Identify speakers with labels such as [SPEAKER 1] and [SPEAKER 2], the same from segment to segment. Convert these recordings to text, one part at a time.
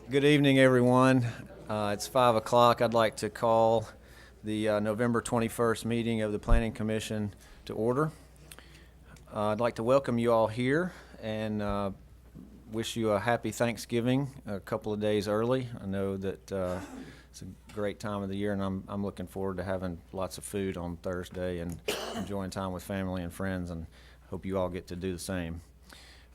[SPEAKER 1] Good evening, everyone. It's 5 o'clock. I'd like to call the November 21st meeting of the Planning Commission to order. I'd like to welcome you all here and wish you a happy Thanksgiving a couple of days early. I know that it's a great time of the year, and I'm looking forward to having lots of food on Thursday and enjoying time with family and friends, and hope you all get to do the same.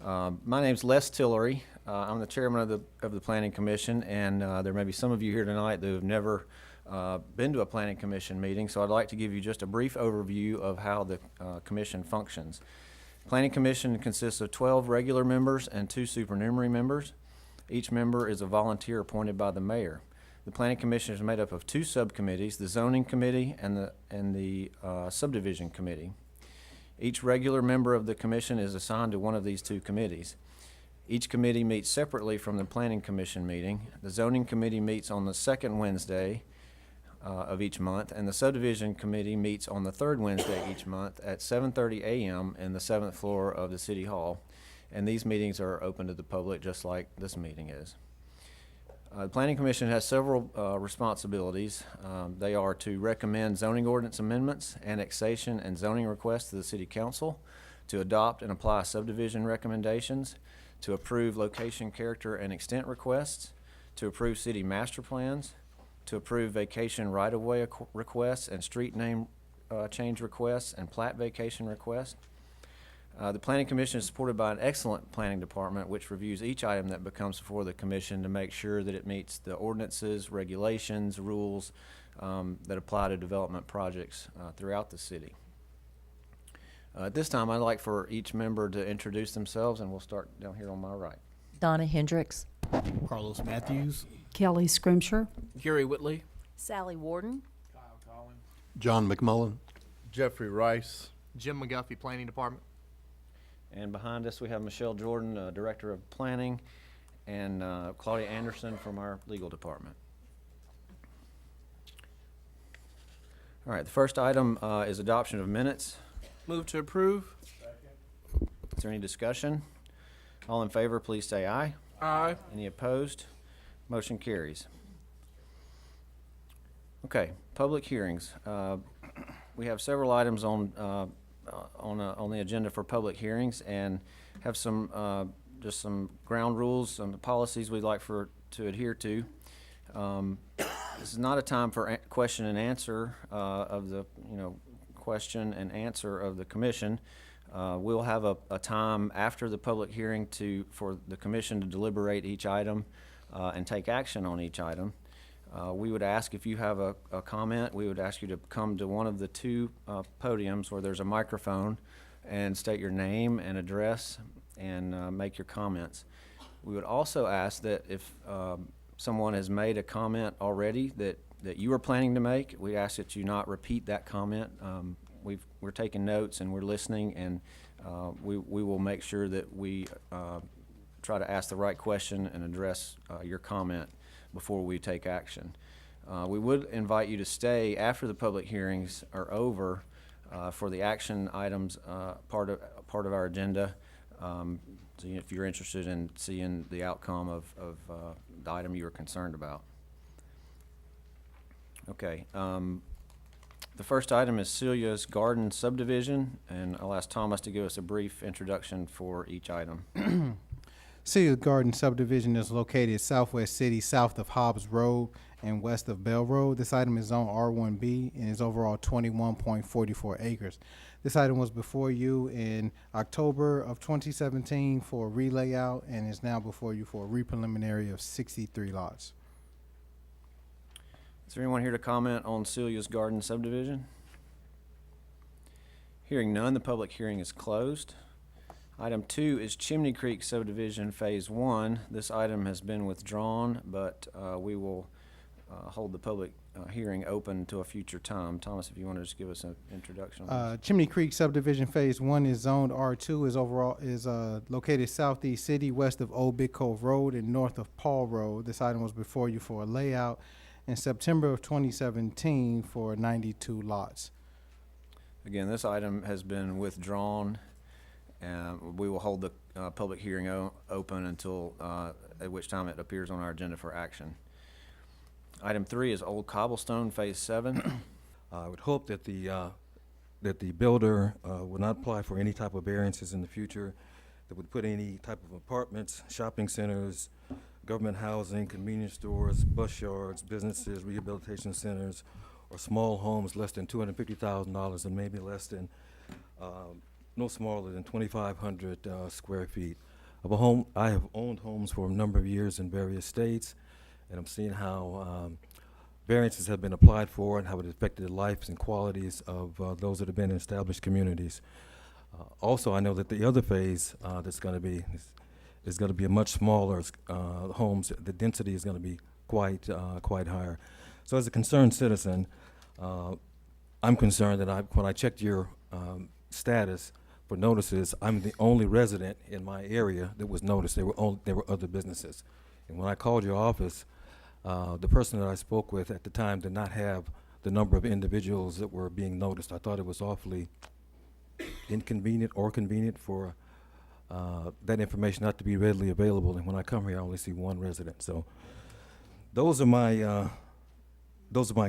[SPEAKER 1] My name's Les Tillery. I'm the chairman of the Planning Commission, and there may be some of you here tonight that have never been to a Planning Commission meeting, so I'd like to give you just a brief overview of how the Commission functions. Planning Commission consists of 12 regular members and 2 supernumerary members. Each member is a volunteer appointed by the mayor. The Planning Commission is made up of 2 subcommittees, the Zoning Committee and the Subdivision Committee. Each regular member of the commission is assigned to one of these 2 committees. Each committee meets separately from the Planning Commission meeting. The Zoning Committee meets on the second Wednesday of each month, and the Subdivision Committee meets on the third Wednesday each month at 7:30 a.m. in the 7th floor of the City Hall. And these meetings are open to the public just like this meeting is. The Planning Commission has several responsibilities. They are to recommend zoning ordinance amendments, annexation, and zoning requests to the City Council, to adopt and apply subdivision recommendations, to approve location, character, and extent requests, to approve city master plans, to approve vacation right-of-way requests and street name change requests and plat vacation requests. The Planning Commission is supported by an excellent planning department which reviews each item that becomes before the commission to make sure that it meets the ordinances, regulations, rules that apply to development projects throughout the city. At this time, I'd like for each member to introduce themselves, and we'll start down here on my right.
[SPEAKER 2] Donna Hendricks.
[SPEAKER 3] Carlos Matthews.
[SPEAKER 4] Kelly Scrimshire.
[SPEAKER 3] Gary Whitley.
[SPEAKER 2] Sally Warden.
[SPEAKER 5] John McMullen.
[SPEAKER 6] Jeffrey Rice.
[SPEAKER 3] Jim McGuffey, Planning Department.
[SPEAKER 1] And behind us, we have Michelle Jordan, Director of Planning, and Claudia Anderson from our legal department. All right, the first item is adoption of minutes.
[SPEAKER 3] Move to approve.
[SPEAKER 1] Is there any discussion? All in favor, please say aye.
[SPEAKER 3] Aye.
[SPEAKER 1] Any opposed? Motion carries. Okay, public hearings. We have several items on the agenda for public hearings, and have some just some ground rules, some policies we'd like to adhere to. This is not a time for question and answer of the question and answer of the commission. We'll have a time after the public hearing for the commission to deliberate each item and take action on each item. We would ask, if you have a comment, we would ask you to come to one of the 2 podiums where there's a microphone and state your name and address and make your comments. We would also ask that if someone has made a comment already that you are planning to make, we ask that you not repeat that comment. We're taking notes and we're listening, and we will make sure that we try to ask the right question and address your comment before we take action. We would invite you to stay after the public hearings are over for the action items part of our agenda. So if you're interested in seeing the outcome of the item you are concerned about. Okay. The first item is Celia's Garden subdivision, and I'll ask Thomas to give us a brief introduction for each item.
[SPEAKER 7] Celia's Garden subdivision is located Southwest City, south of Hobbs Road and west of Bell Road. This item is zone R1B and is overall 21.44 acres. This item was before you in October of 2017 for a relayout and is now before you for a re-preliminary of 63 lots.
[SPEAKER 1] Is there anyone here to comment on Celia's Garden subdivision? Hearing none, the public hearing is closed. Item 2 is Chimney Creek subdivision phase 1. This item has been withdrawn, but we will hold the public hearing open to a future time. Thomas, if you want to just give us an introduction on this.
[SPEAKER 7] Chimney Creek subdivision phase 1 is zoned R2, is located southeast city, west of Old Big Cove Road and north of Paul Road. This item was before you for a layout in September of 2017 for 92 lots.
[SPEAKER 1] Again, this item has been withdrawn, We will hold the public hearing open until, at which time it appears on our agenda for action. Item 3 is Old Cobblestone Phase 7.
[SPEAKER 4] I would hope that the builder would not apply for any type of variances in the future that would put any type of apartments, shopping centers, government housing, convenience stores, bus yards, businesses, rehabilitation centers, or small homes less than $250,000 and maybe less than, no smaller than 2,500 square feet. I have owned homes for a number of years in various states, and I'm seeing how variances have been applied for and how it affected the lives and qualities of those that have been in established communities. Also, I know that the other phase that's going to be is going to be a much smaller homes. The density is going to be quite higher. So, as a concerned citizen, I'm concerned that when I checked your status for notices, I'm the only resident in my area that was noticed. There were other businesses, and when I called your office, the person that I spoke with at the time did not have the number of individuals that were being noticed. I thought it was awfully inconvenient or convenient for that information not to be readily available. And when I come here, I only see one resident. So those are my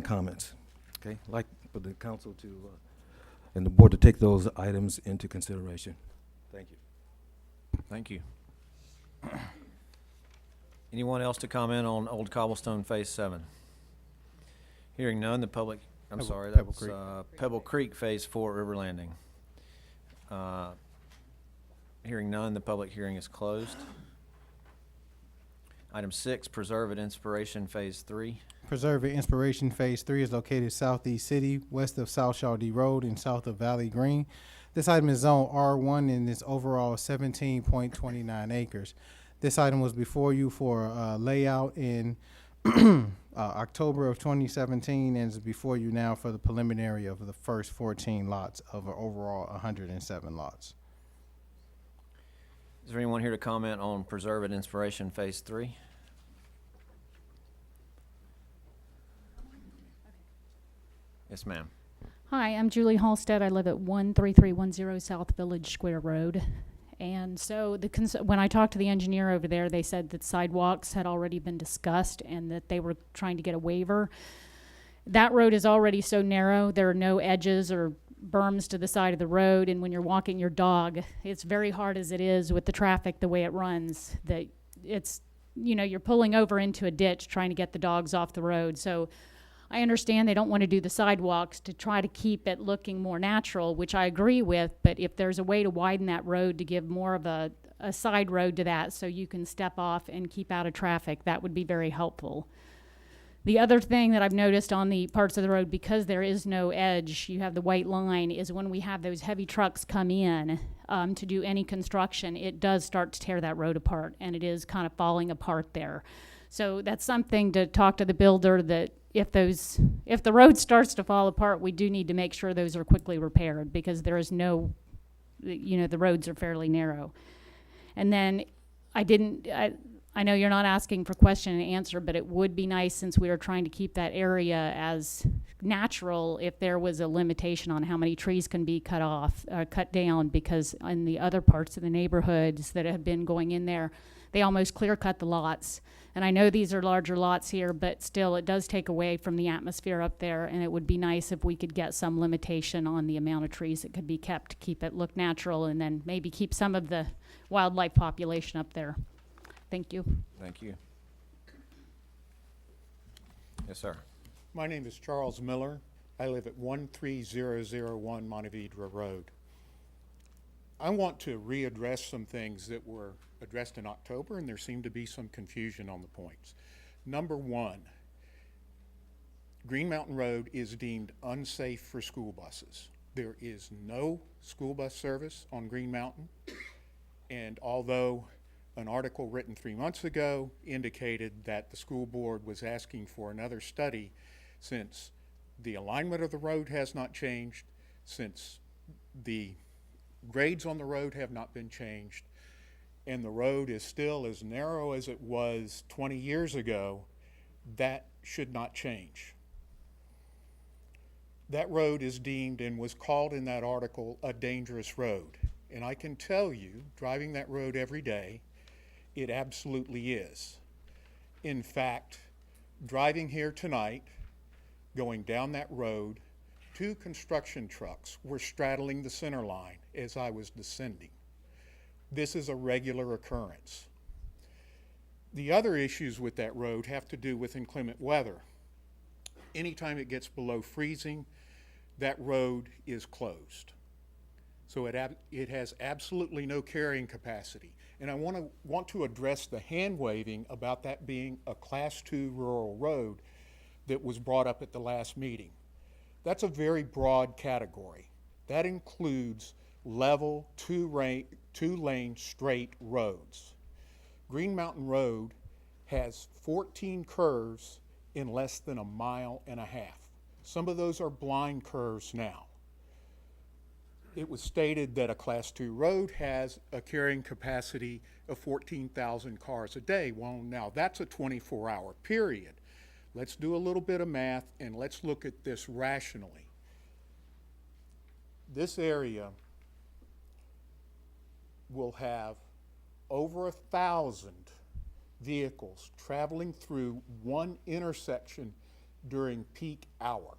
[SPEAKER 4] comments. Okay, I'd like for the council to and the board to take those items into consideration. Thank you.
[SPEAKER 1] Thank you. Anyone else to comment on Old Cobblestone Phase 7? Hearing none, the public,
[SPEAKER 7] Pebble Creek.
[SPEAKER 1] Pebble Creek Phase 4, River Landing. Hearing none, the public hearing is closed. Item 6, Preserve at Inspiration Phase 3.
[SPEAKER 7] Preserve Inspiration Phase 3 is located southeast city, west of South Shaw D Road and south of Valley Green. This item is zone R1 and is overall 17.29 acres. This item was before you for layout in October of 2017 and is before you now for the preliminary of the first 14 lots of an overall 107 lots.
[SPEAKER 1] Is there anyone here to comment on Preserve at Inspiration Phase 3? Yes, ma'am.
[SPEAKER 8] Hi, I'm Julie Halstead. I live at 13310 South Village Square Road. And so when I talked to the engineer over there, they said that sidewalks had already been discussed and that they were trying to get a waiver. That road is already so narrow. There are no edges or berms to the side of the road, and when you're walking your dog, it's very hard as it is with the traffic the way it runs, that it's, you're pulling over into a ditch trying to get the dogs off the road. So I understand they don't want to do the sidewalks to try to keep it looking more natural, which I agree with, but if there's a way to widen that road to give more of a side road to that so you can step off and keep out of traffic, that would be very helpful. The other thing that I've noticed on the parts of the road, because there is no edge, you have the white line, is when we have those heavy trucks come in to do any construction, it does start to tear that road apart, and it is kind of falling apart there. So that's something to talk to the builder, that if the road starts to fall apart, we do need to make sure those are quickly repaired, because there is no, the roads are fairly narrow. And then I know you're not asking for question and answer, but it would be nice, since we are trying to keep that area as natural, if there was a limitation on how many trees can be cut down, because in the other parts of the neighborhoods that have been going in there, they almost clear cut the lots. And I know these are larger lots here, but still it does take away from the atmosphere up there, and it would be nice if we could get some limitation on the amount of trees that could be kept to keep it look natural, and then maybe keep some of the wildlife population up there. Thank you.
[SPEAKER 1] Thank you. Yes, sir.
[SPEAKER 9] My name is Charles Miller. I live at 13001 Montevideo Road. I want to readdress some things that were addressed in October, and there seemed to be some confusion on the points. Number one, Green Mountain Road is deemed unsafe for school buses. There is no school bus service on Green Mountain, and although an article written 3 months ago indicated that the school board was asking for another study, since the alignment of the road has not changed, since the grades on the road have not been changed, and the road is still as narrow as it was 20 years ago, that should not change. That road is deemed, and was called in that article, a dangerous road. And I can tell you, driving that road every day, it absolutely is. In fact, driving here tonight, going down that road, 2 construction trucks were straddling the center line as I was descending. This is a regular occurrence. The other issues with that road have to do with inclement weather. Anytime it gets below freezing, that road is closed. So it has absolutely no carrying capacity. And I want to address the hand waving about that being a Class 2 rural road that was brought up at the last meeting. That's a very broad category. That includes level 2-lane straight roads. Green Mountain Road has 14 curves in less than 1.5 miles. Some of those are blind curves now. It was stated that a Class 2 road has a carrying capacity of 14,000 cars a day. Well, now that's a 24-hour period. Let's do a little bit of math and let's look at this rationally. This area will have over 1,000 vehicles traveling through one intersection during peak hour.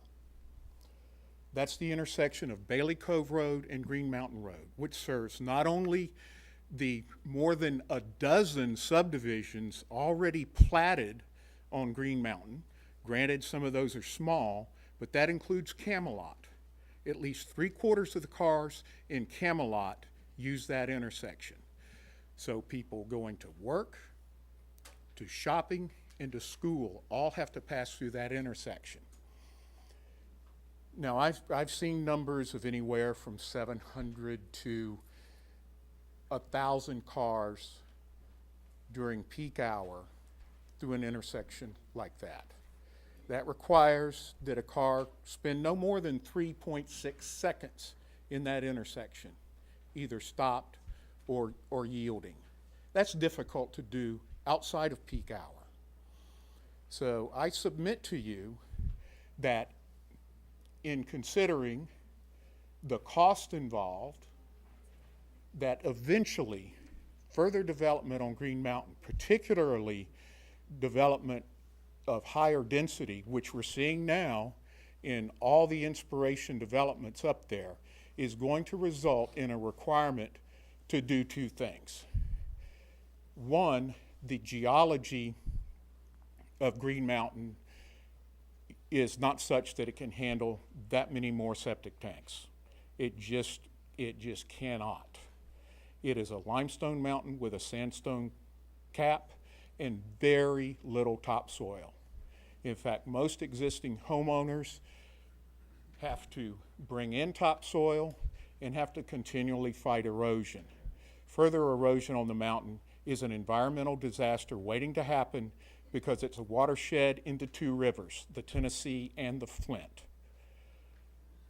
[SPEAKER 9] That's the intersection of Bailey Cove Road and Green Mountain Road, which serves not only the more than a dozen subdivisions already platted on Green Mountain. Granted, some of those are small, but that includes Camelot. At least 3/4 of the cars in Camelot use that intersection. So people going to work, to shopping, and to school all have to pass through that intersection. Now, I've seen numbers of anywhere from 700 to 1,000 cars during peak hour through an intersection like that. That requires that a car spend no more than 3.6 seconds in that intersection, either stopped or yielding. That's difficult to do outside of peak hour. So I submit to you that in considering the cost involved, that eventually further development on Green Mountain, particularly development of higher density, which we're seeing now in all the inspiration developments up there, is going to result in a requirement to do 2 things. One, the geology of Green Mountain is not such that it can handle that many more septic tanks. It just cannot. It is a limestone mountain with a sandstone cap and very little topsoil. In fact, most existing homeowners have to bring in topsoil and have to continually fight erosion. Further erosion on the mountain is an environmental disaster waiting to happen because it's a watershed into 2 rivers, the Tennessee and the Flint.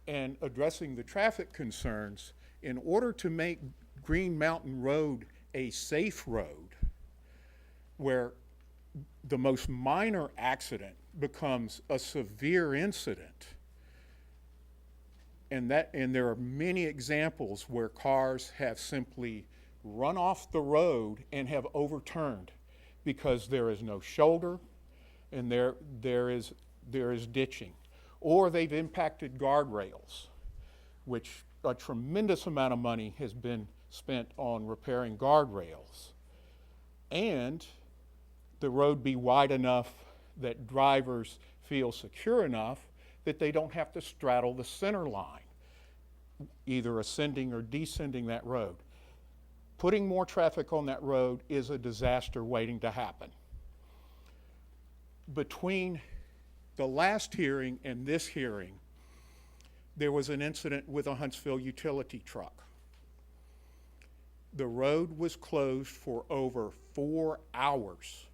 [SPEAKER 9] And addressing the traffic concerns, in order to make Green Mountain Road a safe road, where the most minor accident becomes a severe incident, and there are many examples where cars have simply run off the road and have overturned because there is no shoulder and there is ditching, or they've impacted guardrails, which a tremendous amount of money has been spent on repairing guardrails, and the road be wide enough that drivers feel secure enough that they don't have to straddle the center line, either ascending or descending that road. Putting more traffic on that road is a disaster waiting to happen. Between the last hearing and this hearing, there was an incident with a Huntsville utility truck. The road was closed for over 4 hours.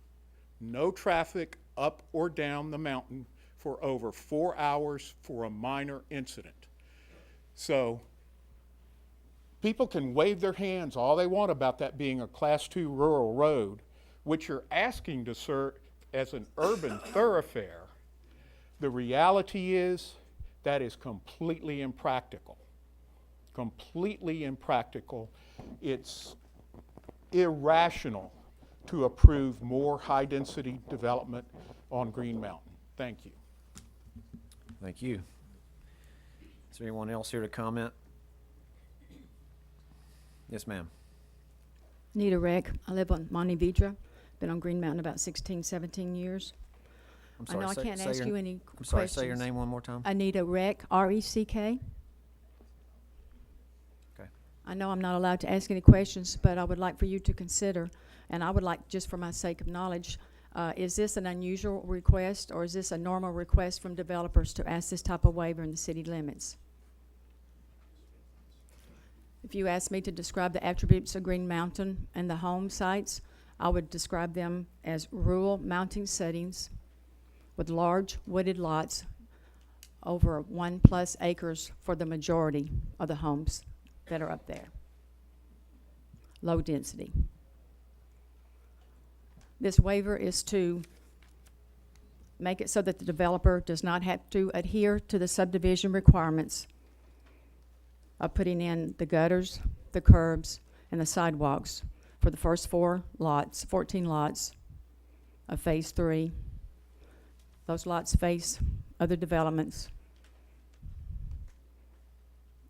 [SPEAKER 9] No traffic up or down the mountain for over 4 hours for a minor incident. So people can wave their hands all they want about that being a Class 2 rural road, which you're asking to serve as an urban thoroughfare. The reality is that is completely impractical. completely impractical. It's irrational to approve more high-density development on Green Mountain. Thank you.
[SPEAKER 1] Thank you. Is there anyone else here to comment? Yes, ma'am.
[SPEAKER 10] Nita Reck. I live on Monte Vidra. Been on Green Mountain about 16, 17 years.
[SPEAKER 1] I'm
[SPEAKER 10] I
[SPEAKER 1] sorry.
[SPEAKER 10] know I can't ask you any
[SPEAKER 1] I'm sorry.
[SPEAKER 10] questions.
[SPEAKER 1] Say your name one more time.
[SPEAKER 10] Anita Reck, R-E-C-K.
[SPEAKER 1] Okay.
[SPEAKER 10] I know I'm not allowed to ask any questions, but I would like for you to consider, and I would like, just for my sake of knowledge, is this an unusual request, or is this a normal request from developers to ask this type of waiver in the city limits? If you asked me to describe the attributes of Green Mountain and the home sites, I would describe them as rural mountain settings with large wooded lots over 1+ acres for the majority of the homes that are up there. Low density. This waiver is to make it so that the developer does not have to adhere to the subdivision requirements of putting in the gutters, the curbs, and the sidewalks for the first 14 lots of Phase 3. Those lots face other developments.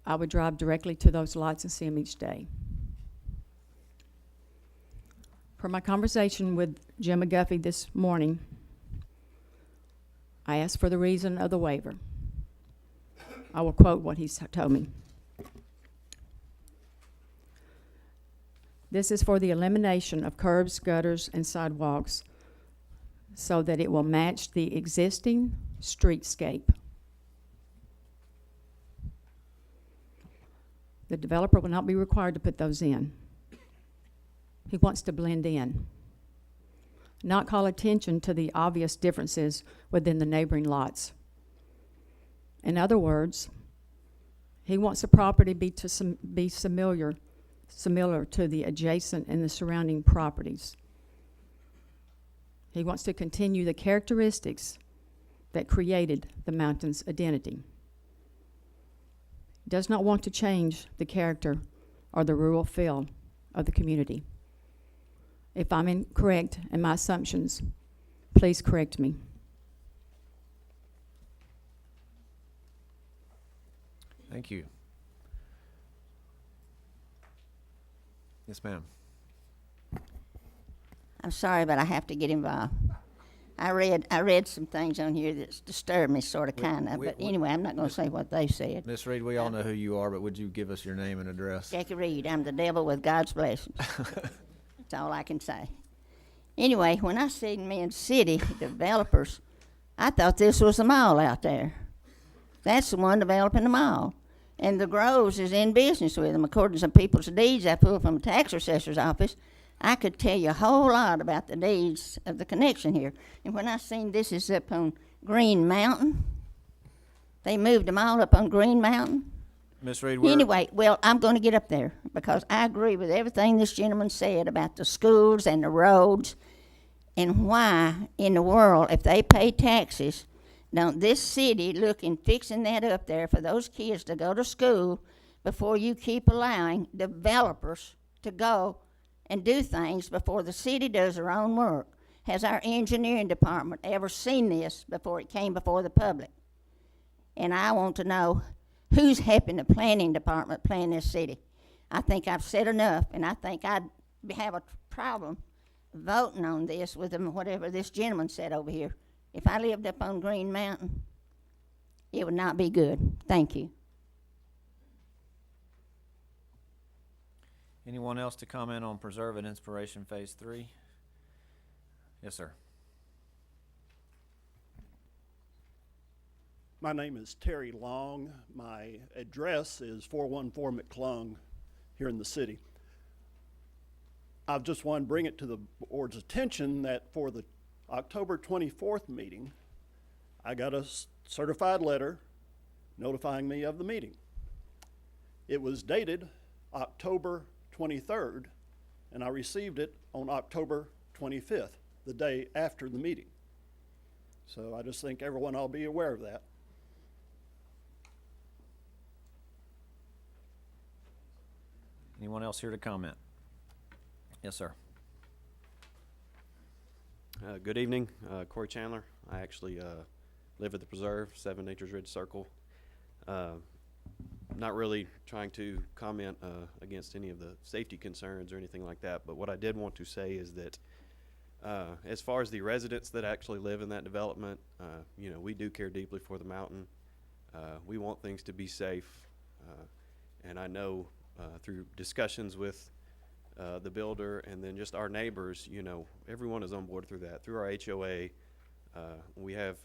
[SPEAKER 10] I would drive directly to those lots and see them each day. Per my conversation with Jim McGuffey this morning, I asked for the reason of the waiver. I will quote what he told me. This is for the elimination of curbs, gutters, and sidewalks so that it will match the existing streetscape. The developer will not be required to put those in. He wants to blend in, not call attention to the obvious differences within the neighboring lots. In other words, he wants the property to be similar to the adjacent and the surrounding properties. He wants to continue the characteristics that created the mountain's identity. He does not want to change the character or the rural feel of the community. If I'm incorrect in my assumptions, please correct me.
[SPEAKER 1] Thank you. Yes, ma'am.
[SPEAKER 11] I'm sorry, but I have to get involved. I read some things on here that disturbed me, sort of, kind of. But anyway, I'm not going to say what they said.
[SPEAKER 1] Miss Reed, we all know who you are, but would you give us your name and address?
[SPEAKER 11] Jackie Reed, I'm the devil with God's blessings. That's all I can say. Anyway, when I seen Men's City developers, I thought this was the mall out there. That's the one developing the mall. And the Groves is in business with them. According to some people's deeds I pulled from a tax assessor's office, I could tell you a whole lot about the deeds of the connection here. And when I seen this is up on Green Mountain, they moved them all up on Green Mountain.
[SPEAKER 1] Miss Reed,
[SPEAKER 11] Anyway, well, I'm going to get up there because I agree with everything this gentleman said about the schools and the roads and why in the world, if they pay taxes, don't this city look in fixing that up there for those kids to go to school before you keep allowing developers to go and do things before the city does their own work? Has our engineering department ever seen this before it came before the public? And I want to know who's helping the planning department plan this city. I think I've said enough, and I think I'd have a problem voting on this with them, whatever this gentleman said over here. If I lived up on Green Mountain, it would not be good. Thank you.
[SPEAKER 1] anyone else to comment on Preserve and Inspiration Phase 3? Yes, sir.
[SPEAKER 12] My name is Terry Long. My address is 414 McClung here in the city. I just want to bring it to the board's attention that for the October 24th meeting, I got a certified letter notifying me of the meeting. It was dated October 23rd, and I received it on October 25th, the day after the meeting. So I just think everyone ought to be aware of that.
[SPEAKER 1] Anyone else here to comment? Yes, sir.
[SPEAKER 13] Good evening, Corey Chandler. I actually live at the Preserve, 7 Acres Ridge Circle. Not really trying to comment against any of the safety concerns or anything like that, but what I did want to say is that as far as the residents that actually live in that development, you know, we do care deeply for the mountain. We want things to be safe, and I know through discussions with the builder and then just our neighbors, you know, everyone is on board through that. Through our HOA, we have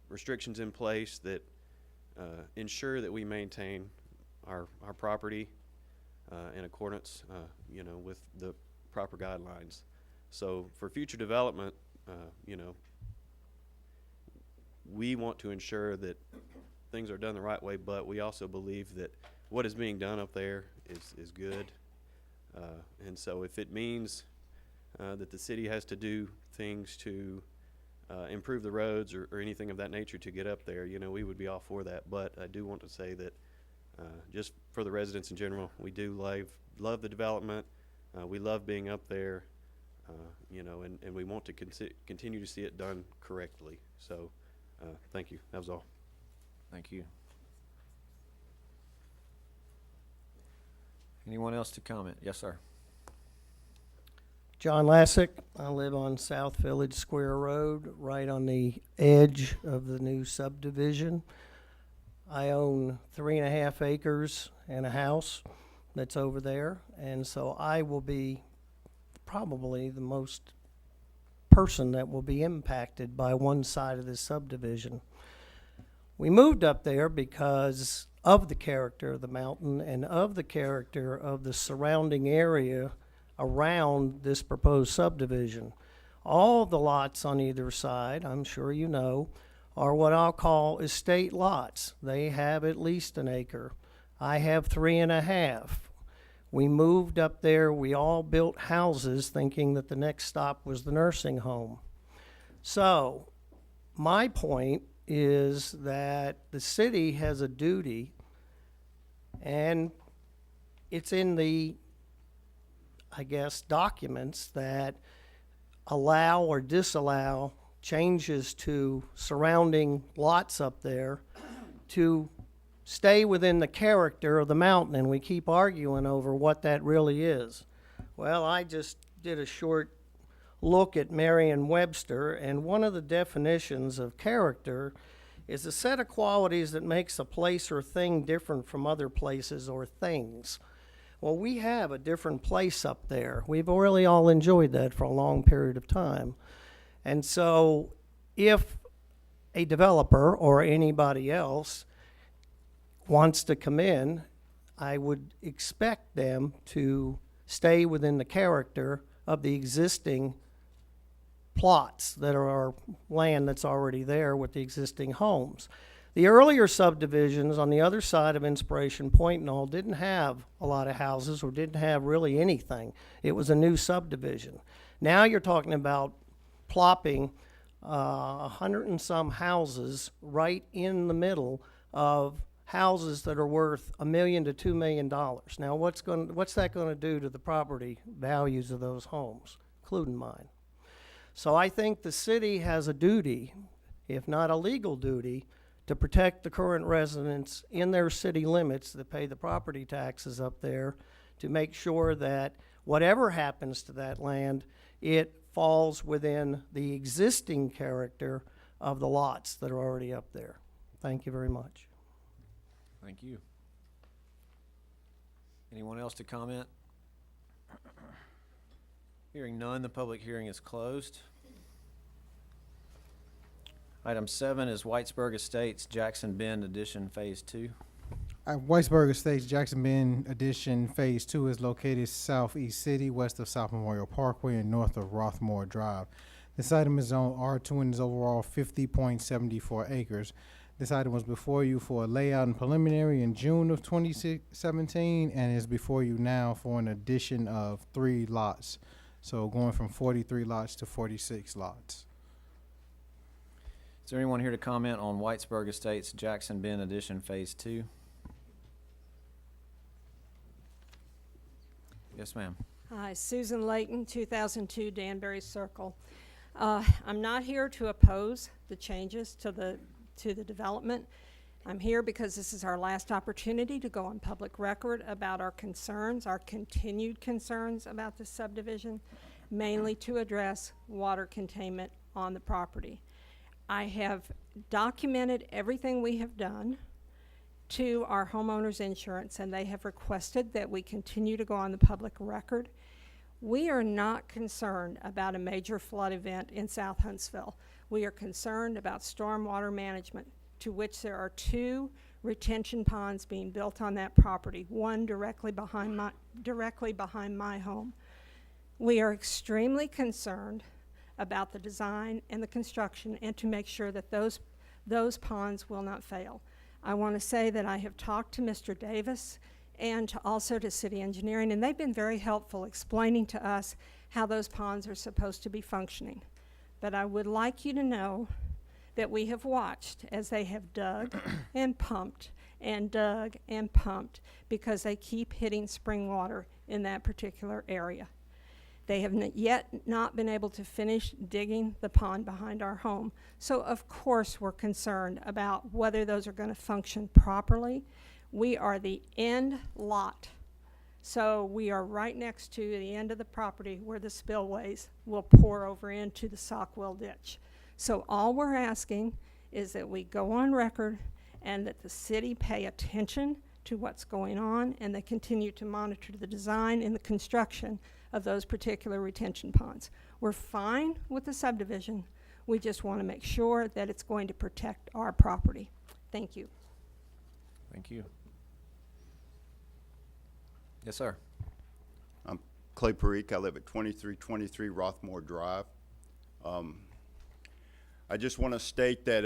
[SPEAKER 13] restrictions in place that ensure that we maintain our property in accordance, you know, with the proper guidelines. So for future development, you know, we want to ensure that things are done the right way, but we also believe that what is being done up there is good. And so if it means that the city has to do things to improve the roads or anything of that nature to get up there, you know, we would be all for that. But I do want to say that just for the residents in general, we do love the development. We love being up there, you know, and we want to continue to see it done correctly. So thank you. That was all.
[SPEAKER 1] Thank you. Anyone else to comment? Yes, sir.
[SPEAKER 14] John Lassick. I live on South Village Square Road, right on the edge of the new subdivision. I own 3.5 acres and a house that's over there, and so I will be probably the most person that will be impacted by one side of this subdivision. We moved up there because of the character of the mountain and of the character of the surrounding area around this proposed subdivision. All the lots on either side, I'm sure you know, are what I'll call estate lots. They have at least an acre. I have 3.5. We moved up there, we all built houses thinking that the next stop was the nursing home. So my point is that the city has a duty, and it's in the, I guess, documents that allow or disallow changes to surrounding lots up there to stay within the character of the mountain, and we keep arguing over what that really is. Well, I just did a short look at Merriam-Webster, and one of the definitions of character is a set of qualities that makes a place or thing different from other places or things. Well, we have a different place up there. We've really all enjoyed that for a long period of time. And so if a developer or anybody else wants to come in, I would expect them to stay within the character of the existing plots that are our land that's already there with the existing homes. The earlier subdivisions on the other side of Inspiration Point and all didn't have a lot of houses or didn't have really anything. It was a new subdivision. Now you're talking about plopping 100 and some houses right in the middle of houses that are worth $1 million to $2 million. Now what's that going to do to the property values of those homes, including mine? So I think the city has a duty, if not a legal duty, to protect the current residents in their city limits that pay the property taxes up there, to make sure that whatever happens to that land, it falls within the existing character of the lots that are already up there. Thank you very much.
[SPEAKER 1] Thank you. Anyone else to comment? Hearing none, the public hearing is closed. Item 7 is Whitesburg Estates Jackson Bend Addition Phase 2.
[SPEAKER 7] Whitesburg Estates Jackson Bend Addition Phase 2 is located southeast city, west of South Memorial Parkway and north of Rothmore Drive. This item is on R2 and is overall 50.74 acres. This item was before you for a layout and preliminary in June of 2017 and is before you now for an addition of 3 lots. So going from 43 lots to 46 lots.
[SPEAKER 1] Is there anyone here to comment on Whitesburg Estates Jackson Bend Addition Phase 2? Yes, ma'am.
[SPEAKER 15] Hi, Susan Layton, 2002 Danbury Circle. I'm not here to oppose the changes to the development. I'm here because this is our last opportunity to go on public record about our concerns, our continued concerns about this subdivision, mainly to address water containment on the property. I have documented everything we have done to our homeowners insurance, and they have requested that we continue to go on the public record. We are not concerned about a major flood event in South Huntsville. We are concerned about stormwater management, to which there are 2 retention ponds being built on that property, one directly behind my home. We are extremely concerned about the design and the construction, and to make sure that those ponds will not fail. I want to say that I have talked to Mr. Davis and also to city engineering, and they've been very helpful explaining to us how those ponds are supposed to be functioning. But I would like you to know that we have watched as they have dug and pumped and dug and pumped, because they keep hitting spring water in that particular area. They have yet not been able to finish digging the pond behind our home. So of course we're concerned about whether those are going to function properly. We are the end lot. So we are right next to the end of the property where the spillways will pour over into the Sockwell ditch. So all we're asking is that we go on record and that the city pay attention to what's going on, and they continue to monitor the design and the construction of those particular retention ponds. We're fine with the subdivision. We just want to make sure that it's going to protect our property. Thank you.
[SPEAKER 1] Thank you. Yes, sir.
[SPEAKER 6] I'm Clay Parikh. I live at 2323 Rothmore Drive. I just want to state that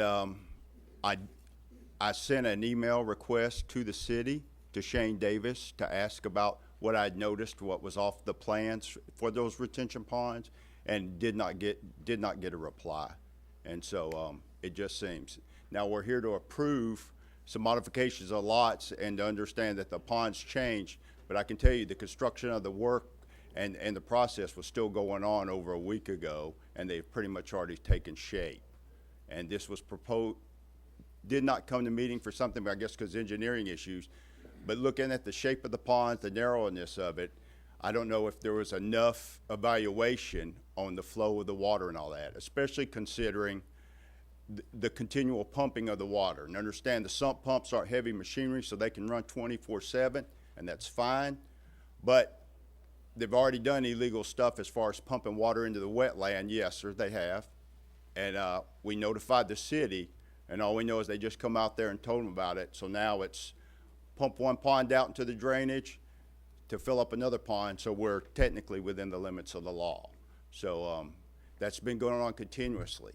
[SPEAKER 6] I sent an email request to the city, to Shane Davis, to ask about what I'd noticed, what was off the plans for those retention ponds, and did not get a reply. And so it just seems. Now we're here to approve some modifications of lots and to understand that the ponds changed, but I can tell you the construction of the work and the process was still going on over a week ago, and they've pretty much already taken shape. And this was proposed, did not come to meeting for something, I guess because engineering issues, but looking at the shape of the ponds, the narrowness of it, I don't know if there was enough evaluation on the flow of the water and all that, especially considering the continual pumping of the water. And understand the sump pumps aren't heavy machinery, so they can run 24/7, and that's fine. But they've already done illegal stuff as far as pumping water into the wetland. Yes, sir, they have. And we notified the city, and all we know is they just come out there and told them about it. So now it's pump one pond out into the drainage to fill up another pond, so we're technically within the limits of the law. So that's been going on continuously.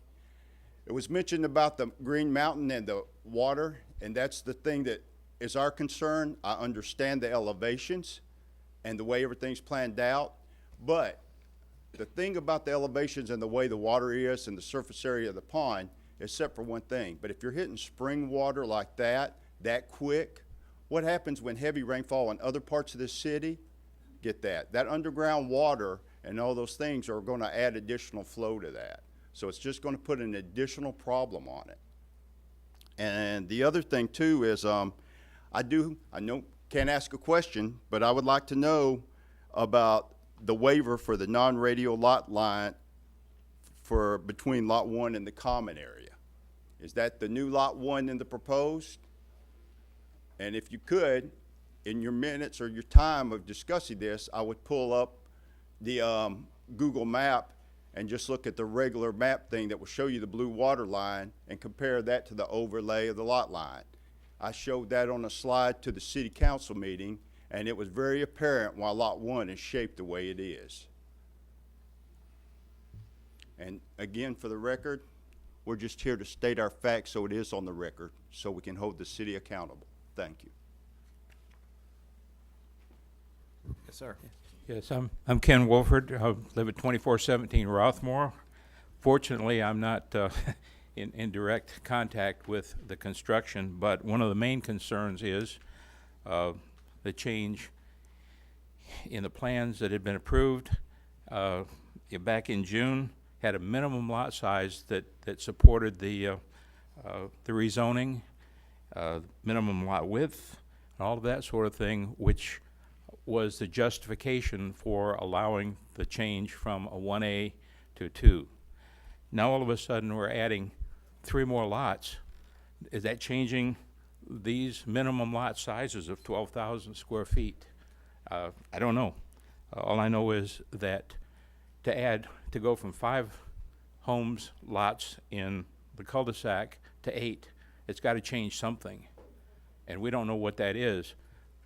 [SPEAKER 6] It was mentioned about the Green Mountain and the water, and that's the thing that is our concern. I understand the elevations and the way everything's planned out, but the thing about the elevations and the way the water is and the surface area of the pond, except for one thing, but if you're hitting spring water like that quick, what happens when heavy rainfall in other parts of the city? Get that. That underground water and all those things are going to add additional flow to that. So it's just going to put an additional problem on it. And the other thing too is I know can't ask a question, but I would like to know about the waiver for the non-radial lot line for between lot 1 and the common area. Is that the new lot 1 in the proposed? And if you could, in your minutes or your time of discussing this, I would pull up the Google map and just look at the regular map thing that will show you the blue water line and compare that to the overlay of the lot line. I showed that on a slide to the city council meeting, and it was very apparent why lot 1 is shaped the way it is. And again, for the record, we're just here to state our facts so it is on the record so we can hold the city accountable. Thank you.
[SPEAKER 1] Yes, sir.
[SPEAKER 16] Yes, I'm Ken Wolford. I live at 2417 Rothmore. Fortunately, I'm not in direct contact with the construction, but one of the main concerns is the change in the plans that had been approved back in June, had a minimum lot size that supported the rezoning, minimum lot width, all of that sort of thing, which was the justification for allowing the change from a 1A to 2. Now all of a sudden we're adding 3 more lots. Is that changing these minimum lot sizes of 12,000 square feet? I don't know. All I know is that to go from 5 homes, lots in the cul-de-sac to 8, it's got to change something. And we don't know what that is.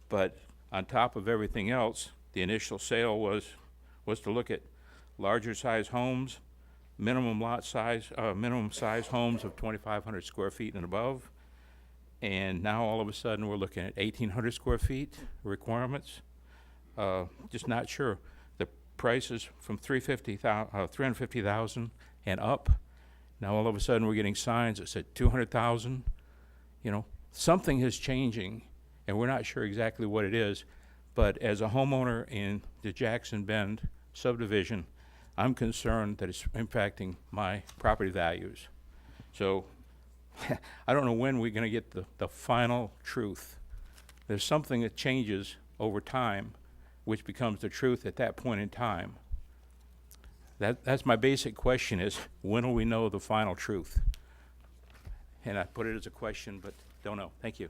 [SPEAKER 16] But on top of everything else, the initial sale was to look at larger size homes, minimum size homes of 2,500 square feet and above. And now all of a sudden we're looking at 1,800 square feet requirements. Just not sure. The prices from $350,000 and up. Now all of a sudden we're getting signs that said 200,000. You know, something is changing, and we're not sure exactly what it is. But as a homeowner in the Jackson Bend subdivision, I'm concerned that it's impacting my property values. So I don't know when we're going to get the final truth. There's something that changes over time, which becomes the truth at that point in time. That's my basic question is, when will we know the final truth? And I put it as a question, but don't know. Thank you.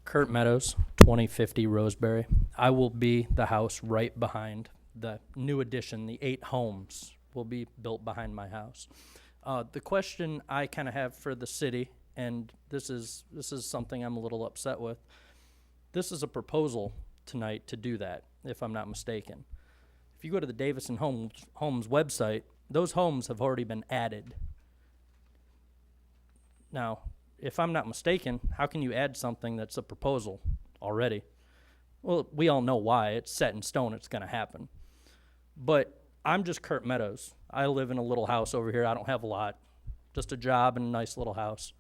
[SPEAKER 17] Kurt Meadows, 2050 Roseberry. I will be the house right behind the new addition. The 8 homes will be built behind my house. The question I kind of have for the city, and this is something I'm a little upset with. This is a proposal tonight to do that, if I'm not mistaken. If you go to the Davison Homes website, those homes have already been added. Now, if I'm not mistaken, how can you add something that's a proposal already? Well, we all know why. It's set in stone. It's going to happen. But I'm just Kurt Meadows. I live in a little house over here. I don't have a lot. Just a job and a nice little house.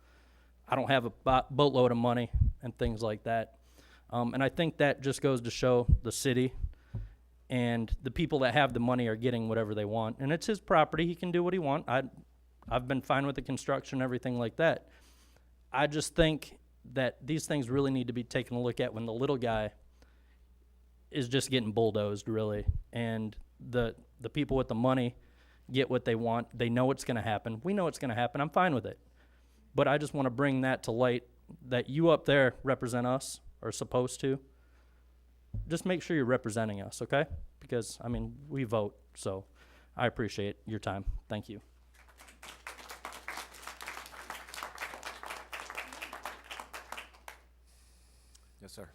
[SPEAKER 17] I don't have a boatload of money and things like that. And I think that just goes to show the city and the people that have the money are getting whatever they want. And it's his property. He can do what he wants. I've been fine with the construction and everything like that. I just think that these things really need to be taken a look at when the little guy is just getting bulldozed, really. And the people with the money get what they want. They know it's going to happen. We know it's going to happen. I'm fine with it. But I just want to bring that to light, that you up there represent us, or supposed to. Just make sure you're representing us, okay? Because, I mean, we vote, so I appreciate your time. Thank you.
[SPEAKER 1] Yes, sir.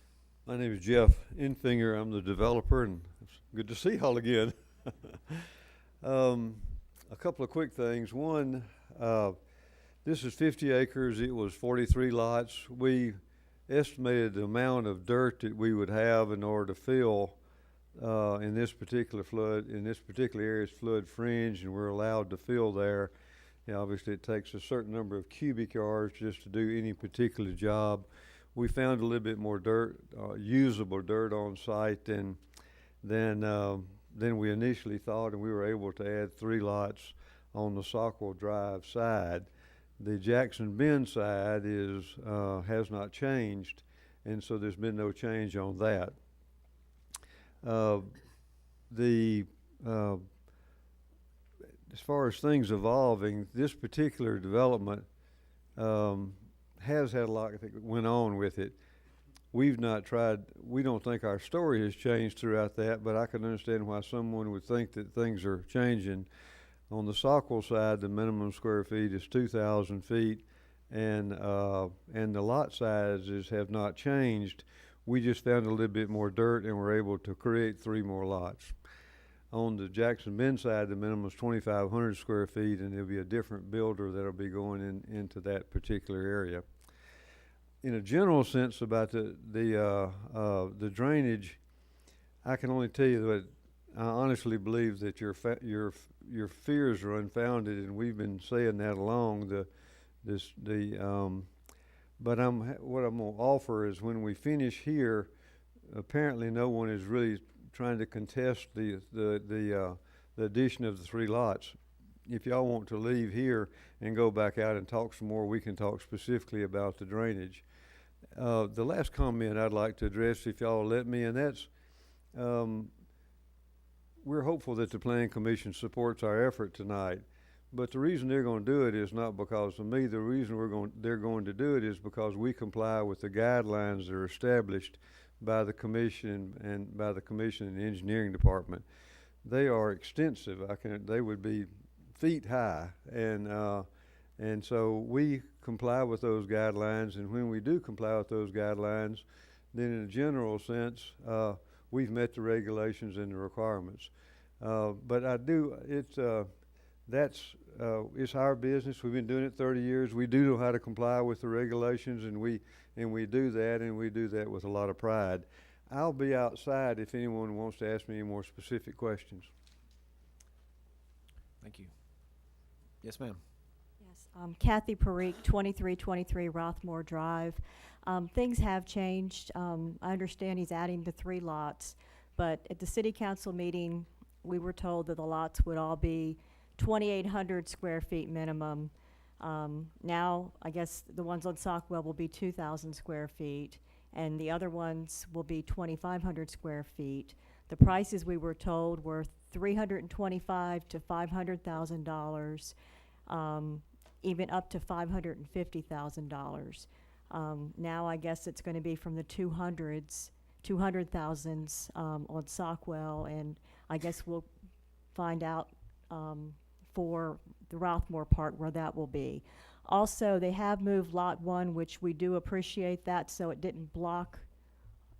[SPEAKER 18] My name is Jeff Infinger. I'm the developer, and it's good to see y'all again. A couple of quick things. One, this is 50 acres. It was 43 lots. We estimated the amount of dirt that we would have in order to fill in this particular area is flood fringe, and we're allowed to fill there. You know, obviously, it takes a certain number of cubic yards just to do any particular job. We found a little bit more dirt, usable dirt on site than we initially thought, and we were able to add 3 lots on the Sockwell Drive side. The Jackson Bend side has not changed, and so there's been no change on that. As far as things evolving, this particular development has had a lot that went on with it. We've not tried, we don't think our story has changed throughout that, but I can understand why someone would think that things are changing. On the Sockwell side, the minimum square feet is 2,000 feet, and the lot sizes have not changed. We just found a little bit more dirt, and we're able to create 3 more lots. On the Jackson Bend side, the minimum is 2,500 square feet, and there'll be a different builder that'll be going into that particular area. In a general sense about the drainage, I can only tell you that I honestly believe that your fears are unfounded, and we've been saying that along. But what I'm gonna offer is when we finish here, apparently no one is really trying to contest the addition of the 3 lots. If y'all want to leave here and go back out and talk some more, we can talk specifically about the drainage. The last comment I'd like to address, if y'all will let me, and that's, we're hopeful that the Planning Commission supports our effort tonight. But the reason they're going to do it is not because of me. The reason they're going to do it is because we comply with the guidelines that are established by the commission and the engineering department. They are extensive. They would be feet high, and so we comply with those guidelines. And when we do comply with those guidelines, then in a general sense, we've met the regulations and the requirements. But it's our business. We've been doing it 30 years. We do know how to comply with the regulations, and we do that, and we do that with a lot of pride. I'll be outside if anyone wants to ask me any more specific questions.
[SPEAKER 1] Thank you. Yes, ma'am.
[SPEAKER 19] Yes, Kathy Parikh, 2323 Rothmore Drive. Things have changed. I understand he's adding the 3 lots, but at the city council meeting, we were told that the lots would all be 2,800 square feet minimum. Now, I guess the ones on Sockwell will be 2,000 square feet, and the other ones will be 2,500 square feet. The prices we were told were $325,000 to $500,000, even up to $550,000. Now I guess it's going to be from the 200s, 200,000s on Sockwell, and I guess we'll find out for the Rothmore part where that will be. Also, they have moved Lot 1, which we do appreciate that, so it didn't block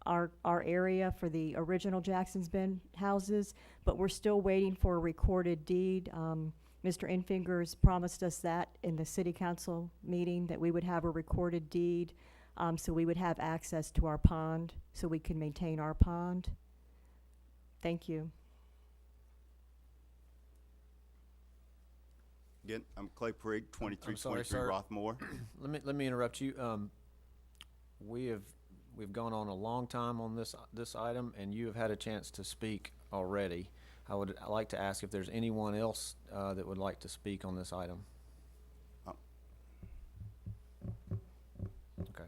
[SPEAKER 19] our area for the original Jackson's Bend houses, but we're still waiting for a recorded deed. Mr. Infingers promised us that in the city council meeting, that we would have a recorded deed, so we would have access to our pond, so we can maintain our pond. Thank you.
[SPEAKER 6] Again, I'm Clay Parikh,
[SPEAKER 1] I'm sorry,
[SPEAKER 6] 2323
[SPEAKER 1] sir.
[SPEAKER 6] Rothmore.
[SPEAKER 1] Let me interrupt you. We've gone on a long time on this item, and you have had a chance to speak already. I would like to ask if there's anyone else that would like to speak on this item. Okay.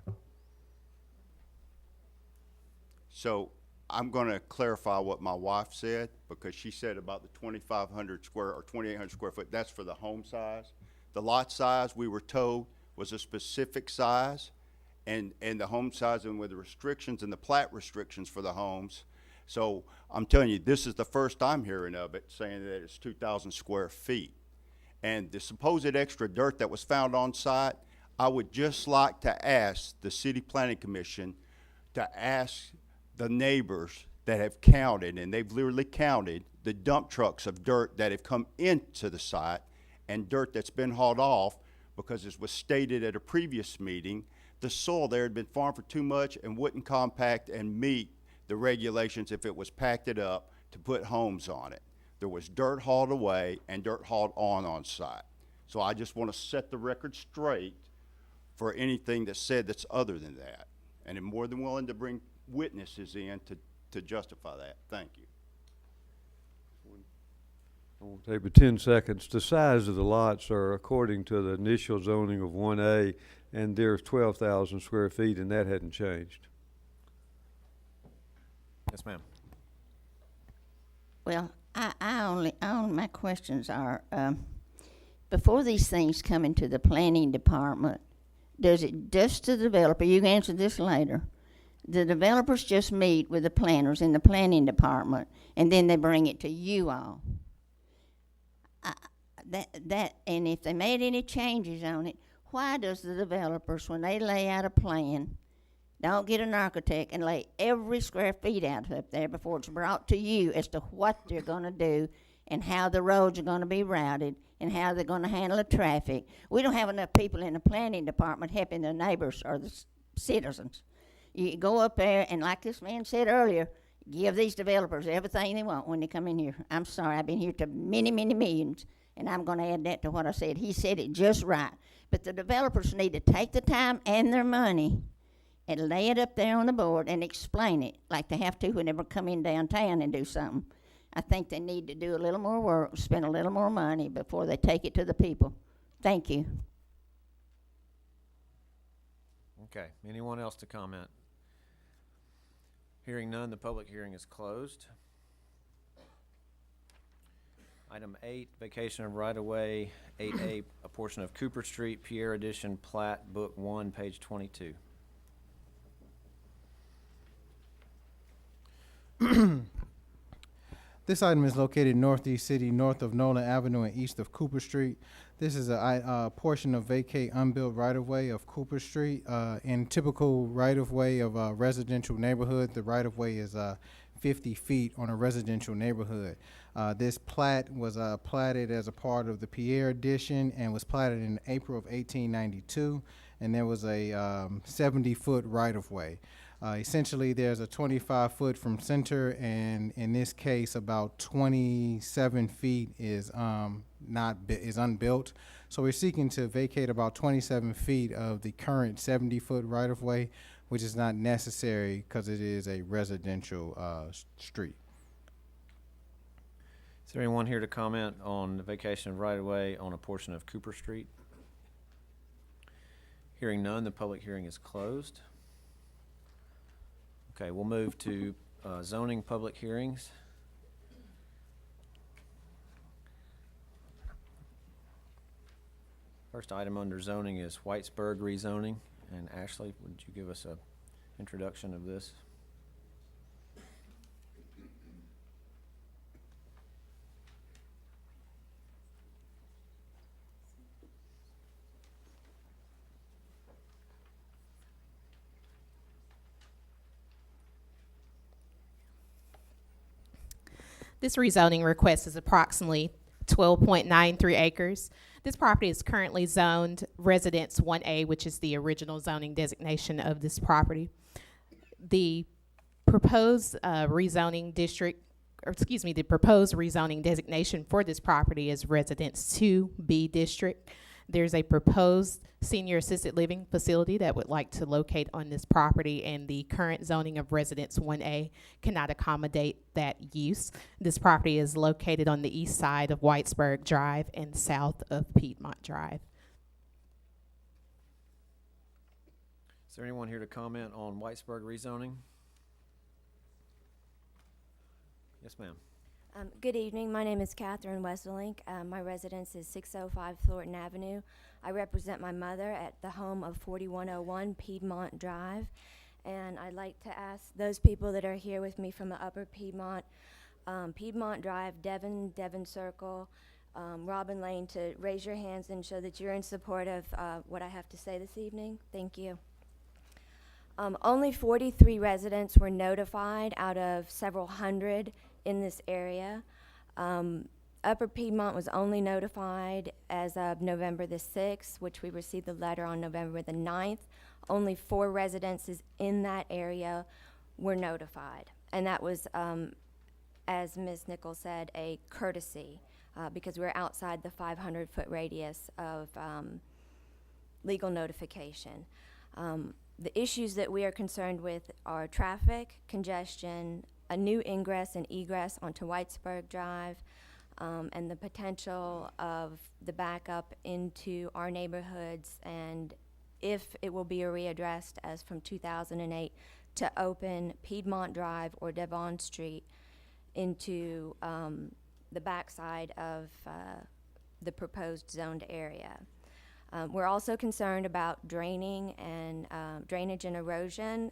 [SPEAKER 6] So I'm going to clarify what my wife said, because she said about the 2,500 square or 2,800 square foot, that's for the home size. The lot size, we were told, was a specific size, and the home size and with the restrictions and the plat restrictions for the homes. So I'm telling you, this is the first I'm hearing of it, saying that it's 2,000 square feet. And the supposed extra dirt that was found on site, I would just like to ask the City Planning Commission to ask the neighbors that have counted, and they've literally counted the dump trucks of dirt that have come into the site and dirt that's been hauled off, because as was stated at a previous meeting, the soil there had been farmed for too much and wouldn't compact and meet the regulations if it was packed it up to put homes on it. There was dirt hauled away and dirt hauled on site. So I just want to set the record straight for anything that's said that's other than that. And I'm more than willing to bring witnesses in to justify that. Thank you.
[SPEAKER 18] I won't take but 10 seconds. The size of the lots are according to the initial zoning of 1A, and there's 12,000 square feet, and that hadn't changed.
[SPEAKER 1] Yes, ma'am.
[SPEAKER 11] Well, my questions are, before these things come into the planning department, does it just the developer, you can answer this later, the developers just meet with the planners in the planning department, and then they bring it to you all? And if they made any changes on it, why does the developers, when they lay out a plan, don't get an architect and lay every square feet out up there before it's brought to you as to what they're going to do and how the roads are going to be routed and how they're going to handle the traffic? We don't have enough people in the planning department helping the neighbors or the citizens. You go up there and, like this man said earlier, give these developers everything they want when they come in here. I'm sorry, I've been here to many, many millions, and I'm going to add that to what I said. He said it just right. But the developers need to take the time and their money and lay it up there on the board and explain it like they have to whenever come in downtown and do something. I think they need to do a little more work, spend a little more money before they take it to the people. Thank you.
[SPEAKER 1] Okay, anyone else to comment? Hearing none, the public hearing is closed. Item 8, vacation of right-of-way, 8A, a portion of Cooper Street, Pierre Edition, plat, book 1, page 22.
[SPEAKER 7] This item is located northeast city, north of Nolan Avenue and east of Cooper Street. This is a portion of vacate unbuilt right-of-way of Cooper Street. In typical right-of-way of a residential neighborhood, the right-of-way is 50 feet on a residential neighborhood. This plat was platted as a part of the Pierre Edition and was platted in April of 1892, and there was a 70-foot right-of-way. Essentially, there's a 25-foot from center, and in this case, about 27 feet is unbuilt. So we're seeking to vacate about 27 feet of the current 70-foot right-of-way, which is not necessary because it is a residential street.
[SPEAKER 1] Is there anyone here to comment on the vacation of right-of-way on a portion of Cooper Street? Hearing none, the public hearing is closed. Okay, we'll move to zoning public hearings. First item under zoning is Whitesburg rezoning. And Ashley, would you give us an introduction of this?
[SPEAKER 20] This rezoning request is approximately 12.93 acres. This property is currently zoned Residence 1A, which is the original zoning designation of this property. The proposed rezoning district, or excuse me, the proposed rezoning designation for this property is Residence 2B district. There's a proposed senior assisted living facility that would like to locate on this property, and the current zoning of Residence 1A cannot accommodate that use. This property is located on the east side of Whitesburg Drive and south of Piedmont Drive.
[SPEAKER 1] Is there anyone here to comment on Whitesburg rezoning? Yes, ma'am.
[SPEAKER 21] Good evening. My name is Catherine Wesselink. My residence is 605 Thornton Avenue. I represent my mother at the home of 4101 Piedmont Drive. And I'd like to ask those people that are here with me from the Upper Piedmont, Piedmont Drive, Devon Circle, Robin Lane, to raise your hands and show that you're in support of what I have to say this evening. Thank you. Only 43 residents were notified out of several hundred in this area. Upper Piedmont was only notified as of November the 6th, which we received the letter on November the 9th. Only 4 residences in that area were notified. And that was, as Ms. Nichols said, a courtesy because we're outside the 500-foot radius of legal notification. The issues that we are concerned with are traffic, congestion, a new ingress and egress onto Whitesburg Drive, and the potential of the backup into our neighborhoods, and if it will be readdressed as from 2008 to open Piedmont Drive or Devon Street into the backside of the proposed zoned area. We're also concerned about draining and drainage and erosion.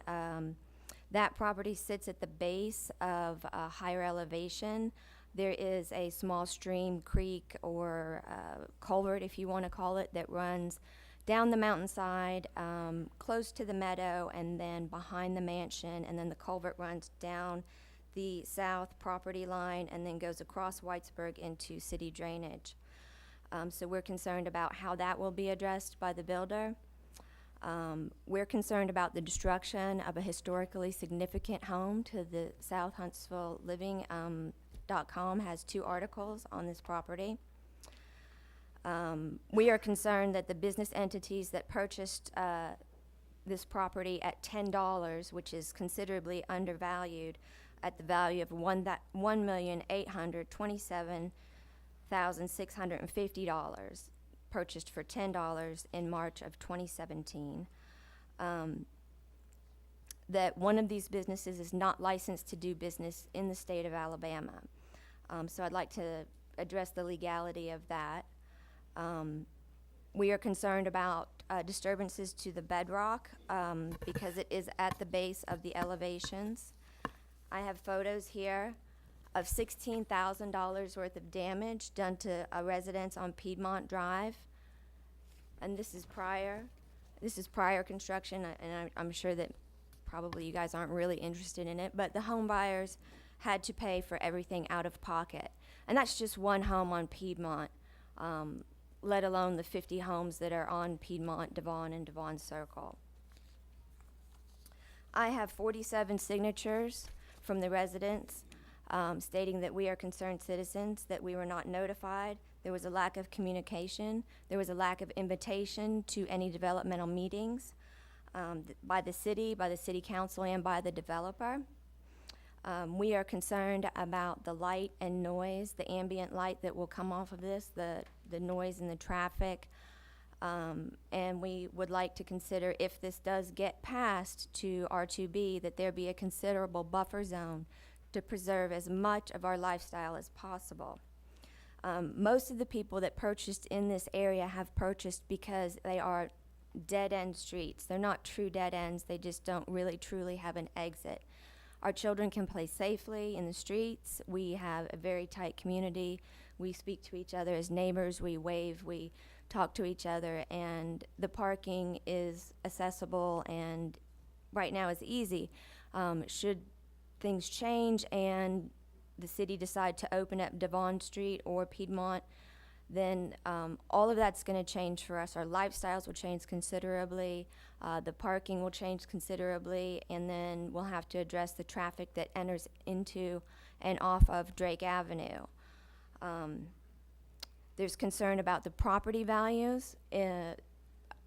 [SPEAKER 21] That property sits at the base of a higher elevation. There is a small stream, creek, or culvert, if you want to call it, that runs down the mountainside, close to the meadow, and then behind the mansion, and then the culvert runs down the south property line and then goes across Whitesburg into city drainage. So we're concerned about how that will be addressed by the builder. We're concerned about the destruction of a historically significant home. To the South Huntsville Living.com has 2 articles on this property. We are concerned that the business entities that purchased this property at $10, which is considerably undervalued, at the value of $1,827,650, purchased for $10 in March of 2017. That one of these businesses is not licensed to do business in the state of Alabama. So I'd like to address the legality of that. We are concerned about disturbances to the bedrock because it is at the base of the elevations. I have photos here of $16,000 worth of damage done to a residence on Piedmont Drive. And this is prior construction, and I'm sure that probably you guys aren't really interested in it, but the home buyers had to pay for everything out of pocket. And that's just one home on Piedmont, let alone the 50 homes that are on Piedmont, Devon, and Devon Circle. I have 47 signatures from the residents stating that we are concerned citizens, that we were not notified. There was a lack of communication. There was a lack of invitation to any developmental meetings by the city council, and by the developer. We are concerned about the light and noise, the ambient light that will come off of this, the noise and the traffic. And we would like to consider, if this does get passed to R2B, that there be a considerable buffer zone to preserve as much of our lifestyle as possible. Most of the people that purchased in this area have purchased because they are dead-end streets. They're not true dead ends. They just don't really truly have an exit. Our children can play safely in the streets. We have a very tight community. We speak to each other as neighbors. We wave. We talk to each other. And the parking is accessible and right now is easy. Should things change and the city decide to open up Devon Street or Piedmont, then all of that's going to change for us. Our lifestyles will change considerably. The parking will change considerably, and then we'll have to address the traffic that enters into and off of Drake Avenue. There's concern about the property values.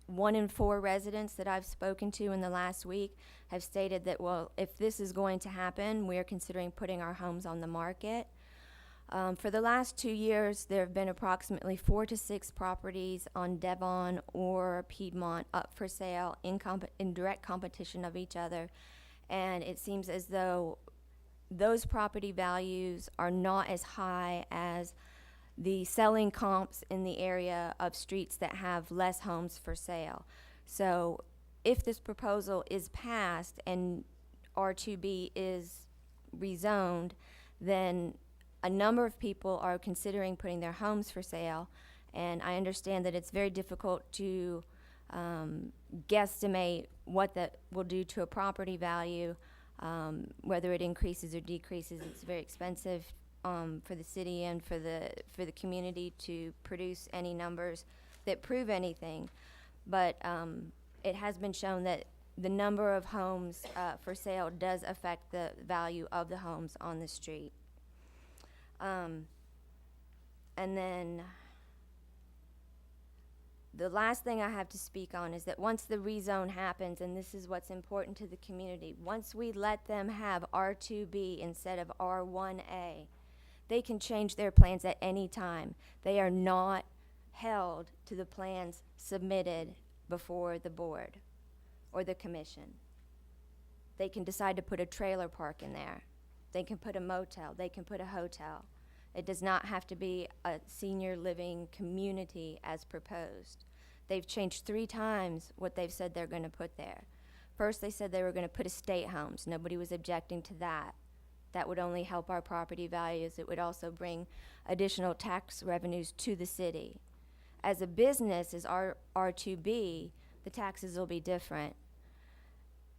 [SPEAKER 21] 1 in 4 residents that I've spoken to in the last week have stated that, well, if this is going to happen, we're considering putting our homes on the market. For the last 2 years, there have been approximately 4 to 6 properties on Devon or Piedmont up for sale in direct competition of each other. And it seems as though those property values are not as high as the selling comps in the area of streets that have less homes for sale. So if this proposal is passed and R2B is rezoned, then a number of people are considering putting their homes for sale, and I understand that it's very difficult to guesstimate what that will do to a property value, whether it increases or decreases. It's very expensive for the city and for the community to produce any numbers that prove anything. But it has been shown that the number of homes for sale does affect the value of the homes on the street. And then the last thing I have to speak on is that once the rezone happens, and this is what's important to the community, once we let them have R2B instead of R1A, they can change their plans at any time. They are not held to the plans submitted before the board or the commission. They can decide to put a trailer park in there. They can put a motel. They can put a hotel. It does not have to be a senior living community as proposed. They've changed 3 times what they've said they're going to put there. First, they said they were going to put estate homes. Nobody was objecting to that. That would only help our property values. It would also bring additional tax revenues to the city. As a business, as R2B, the taxes will be different.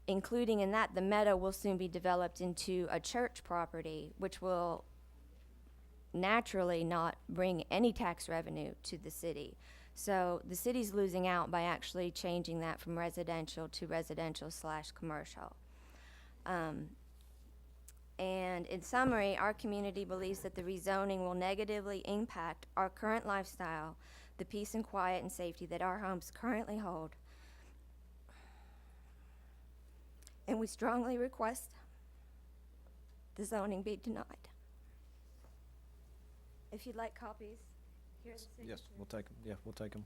[SPEAKER 21] Including in that, the meadow will soon be developed into a church property, which will naturally not bring any tax revenue to the city. So the city's losing out by actually changing that from residential to residential/commercial. And And in summary, our community believes that the rezoning will negatively impact our current lifestyle, the peace and quiet and safety that our homes currently hold. And we strongly request the zoning be denied. If you'd like copies, here's the signature.
[SPEAKER 1] Yes, we'll take them. Yeah, we'll take them.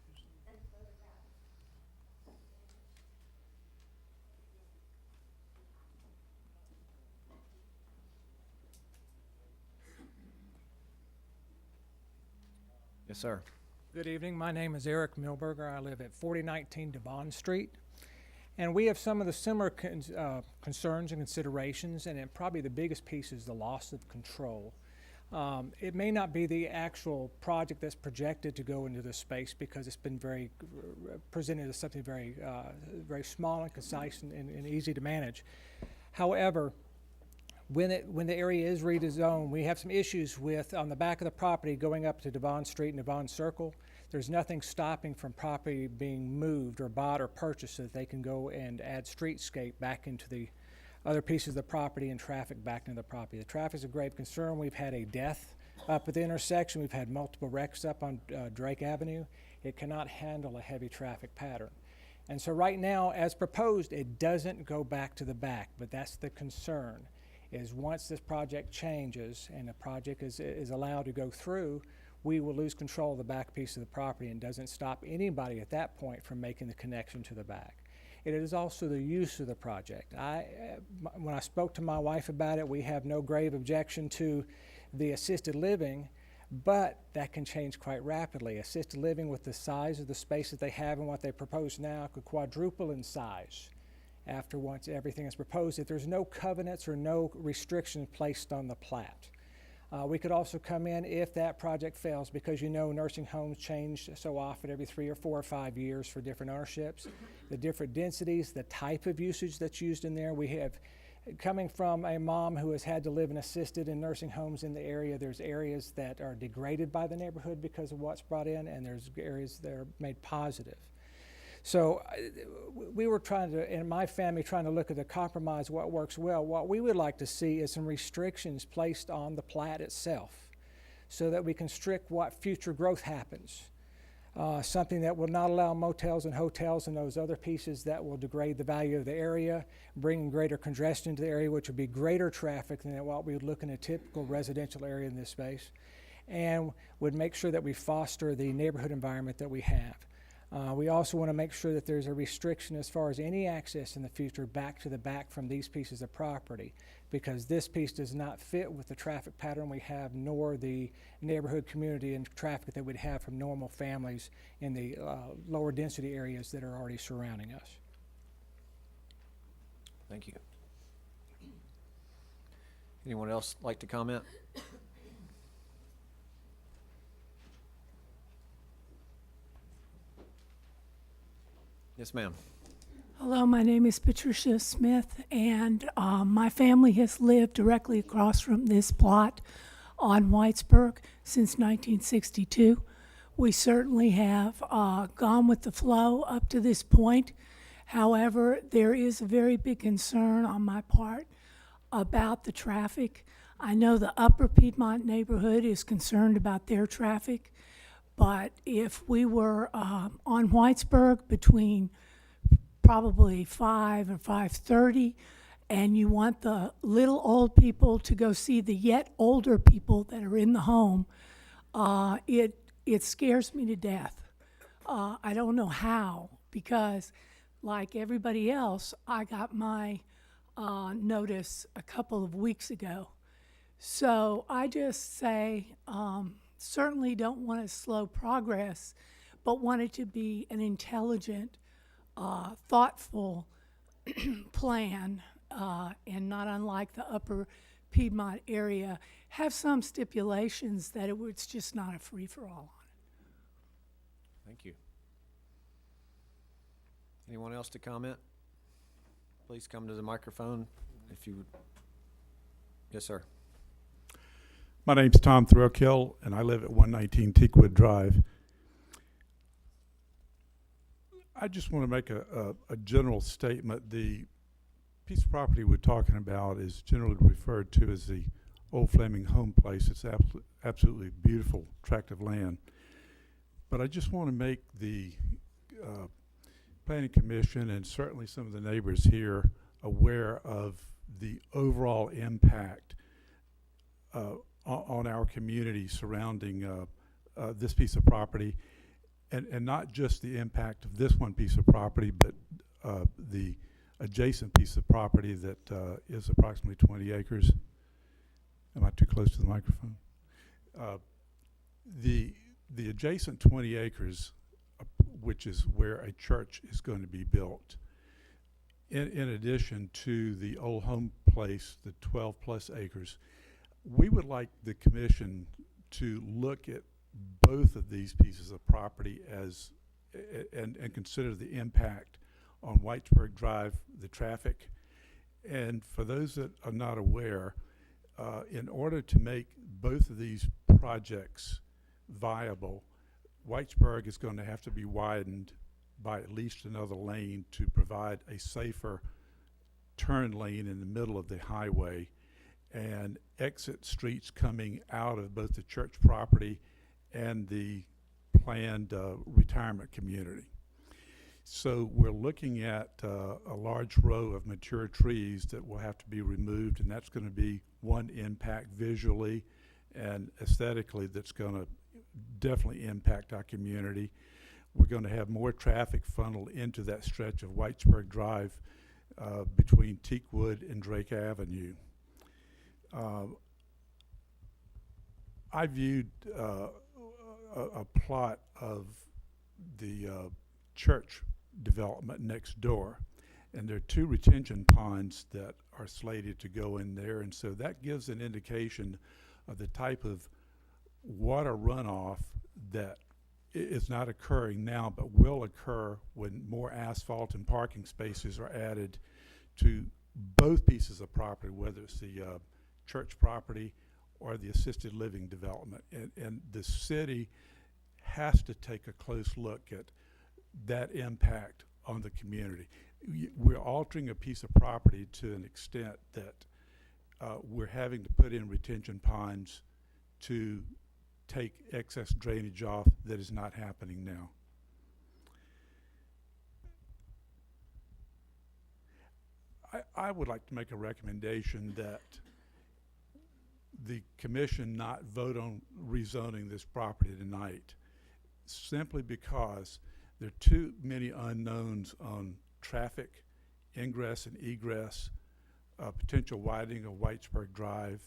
[SPEAKER 1] Yes, sir.
[SPEAKER 2] Good evening. My name is Eric Milberger. I live at 4019 Devon Street. And we have some of the similar concerns and considerations, and probably the biggest piece is the loss of control. It may not be the actual project that's projected to go into this space because it's been presented as something very small and concise and easy to manage. However, when the area is redesigned, we have some issues with on the back of the property going up to Devon Street and Devon Circle. There's nothing stopping from property being moved or bought or purchased so that they can go and add streetscape back into the other pieces of the property and traffic back into the property. The traffic is a grave concern. We've had a death up at the intersection. We've had multiple wrecks up on Drake Avenue. It cannot handle a heavy traffic pattern. And so right now, as proposed, it doesn't go back to the back, but that's the concern, is once this project changes and the project is allowed to go through, we will lose control of the back piece of the property and doesn't stop anybody at that point from making the connection to the back. It is also the use of the project. When I spoke to my wife about it, we have no grave objection to the assisted living, but that can change quite rapidly. Assisted living with the size of the space that they have and what they propose now could quadruple in size after once everything is proposed if there's no covenants or no restrictions placed on the plat. We could also come in if that project fails, because you know nursing homes change so often every 3 or 4 or 5 years for different ownerships. The different densities, the type of usage that's used in there. We have, coming from a mom who has had to live in assisted and nursing homes in the area, there's areas that are degraded by the neighborhood because of what's brought in, and there's areas that are made positive. So we were trying to, and my family trying to look at the compromise, what works well. What we would like to see is some restrictions placed on the plat itself so that we can restrict what future growth happens. Something that will not allow motels and hotels and those other pieces that will degrade the value of the area, bringing greater congestion into the area, which would be greater traffic than what we would look in a typical residential area in this space, and would make sure that we foster the neighborhood environment that we have. We also want to make sure that there's a restriction as far as any access in the future back to the back from these pieces of property, because this piece does not fit with the traffic pattern we have, nor the neighborhood community and traffic that we'd have from normal families in the lower density areas that are already surrounding us.
[SPEAKER 1] Thank you. Anyone else like to comment? Yes, ma'am.
[SPEAKER 22] Hello, my name is Patricia Smith, and my family has lived directly across from this plot on Whitesburg since 1962. We certainly have gone with the flow up to this point. However, there is a very big concern on my part about the traffic. I know the Upper Piedmont neighborhood is concerned about their traffic. But if we were on Whitesburg between probably 5 and 5:30, and you want the little old people to go see the yet older people that are in the home, it scares me to death. I don't know how, because like everybody else, I got my notice a couple of weeks ago. So I just say, certainly don't want to slow progress, but want it to be an intelligent, thoughtful plan, and not unlike the Upper Piedmont area, have some stipulations that it's just not a free-for-all on it.
[SPEAKER 1] Thank you. Anyone else to comment? Please come to the microphone if you would. Yes, sir.
[SPEAKER 23] My name's Tom Throkill, and I live at 119 Teakwood Drive. I just want to make a general statement. The piece of property we're talking about is generally referred to as the old Fleming home place. It's absolutely beautiful tract of land. But I just want to make the Planning Commission and certainly some of the neighbors here aware of the overall impact on our community surrounding this piece of property, and not just the impact of this one piece of property, but the adjacent piece of property that is approximately 20 acres. Am I too close to the microphone? The adjacent 20 acres, which is where a church is going to be built, in addition to the old home place, the 12 plus acres, we would like the commission to look at both of these pieces of property as and consider the impact on Whitesburg Drive, the traffic. And for those that are not aware, in order to make both of these projects viable, Whitesburg is going to have to be widened by at least another lane to provide a safer turn lane in the middle of the highway and exit streets coming out of both the church property and the planned retirement community. So we're looking at a large row of mature trees that will have to be removed, and that's going to be one impact visually and aesthetically that's going to definitely impact our community. We're going to have more traffic funnel into that stretch of Whitesburg Drive between Teakwood and Drake Avenue. I viewed a plot of the church development next door, and there are 2 retention ponds that are slated to go in there, and so that gives an indication of the type of water runoff that is not occurring now but will occur when more asphalt and parking spaces are added to both pieces of property, whether it's the church property or the assisted living development. And the city has to take a close look at that impact on the community. We're altering a piece of property to an extent that we're having to put in retention ponds to take excess drainage off that is not happening now. I would like to make a recommendation that the commission not vote on rezoning this property tonight, simply because there are too many unknowns on traffic, ingress and egress, potential widening of Whitesburg Drive,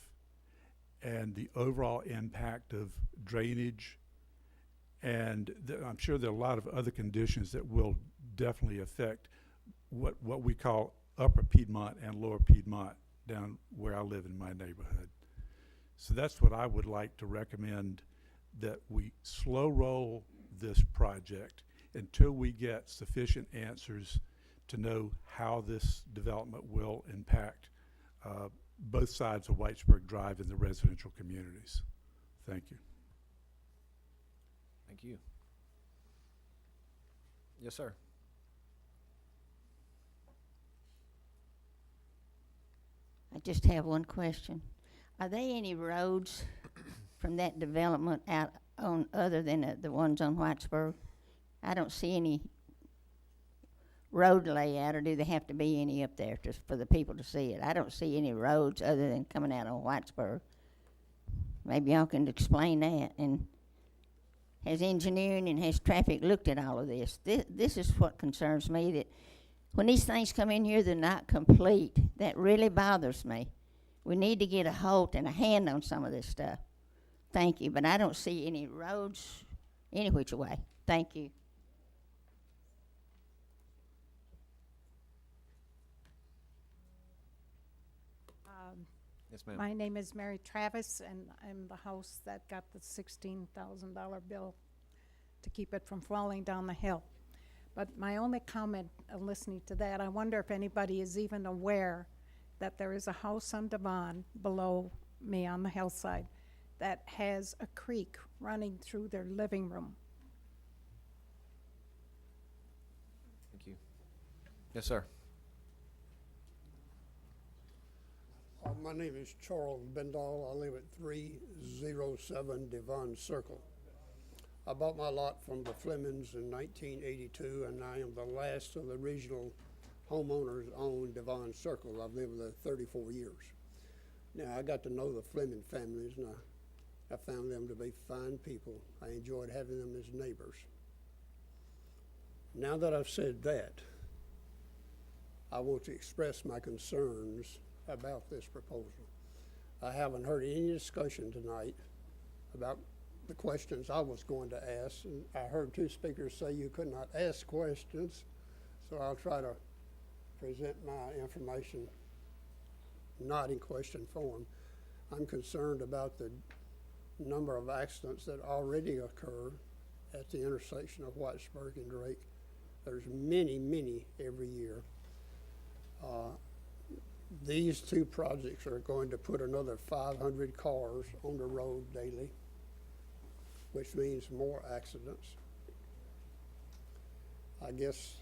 [SPEAKER 23] and the overall impact of drainage. And I'm sure there are a lot of other conditions that will definitely affect what we call Upper Piedmont and Lower Piedmont down where I live in my neighborhood. So that's what I would like to recommend, that we slow roll this project until we get sufficient answers to know how this development will impact both sides of Whitesburg Drive and the residential communities. Thank you.
[SPEAKER 1] Thank you. Yes, sir.
[SPEAKER 11] I just have one question. Are there any roads from that development out on other than the ones on Whitesburg? I don't see any road layout, or do there have to be any up there for the people to see it? I don't see any roads other than coming out on Whitesburg. Maybe y'all can explain that. And has engineering and has traffic looked at all of this? This is what concerns me, that when these things come in here, they're not complete. That really bothers me. We need to get a hold and a hand on some of this stuff. Thank you. But I don't see any roads any which way. Thank you.
[SPEAKER 1] Yes, ma'am.
[SPEAKER 3] My name is Mary Travis, and I'm the house that got the $16,000 bill to keep it from falling down the hill. But my only comment listening to that, I wonder if anybody is even aware that there is a house on Devon below me on the hillside that has a creek running through their living room.
[SPEAKER 1] Thank you. Yes, sir.
[SPEAKER 4] My name is Charles Bendall. I live at 307 Devon Circle. I bought my lot from the Flemings in 1982, and I am the last of the original homeowners on Devon Circle. I've lived there 34 years. Now, I got to know the Fleming families, and I found them to be fine people. I enjoyed having them as neighbors. Now that I've said that, I want to express my concerns about this proposal. I haven't heard any discussion tonight about the questions I was going to ask, and I heard two speakers say you could not ask questions, so I'll try to present my information not in question form. I'm concerned about the number of accidents that already occur at the intersection of Whitesburg and Drake. There's many, many every year. These two projects are going to put another 500 cars on the road daily, which means more accidents. I guess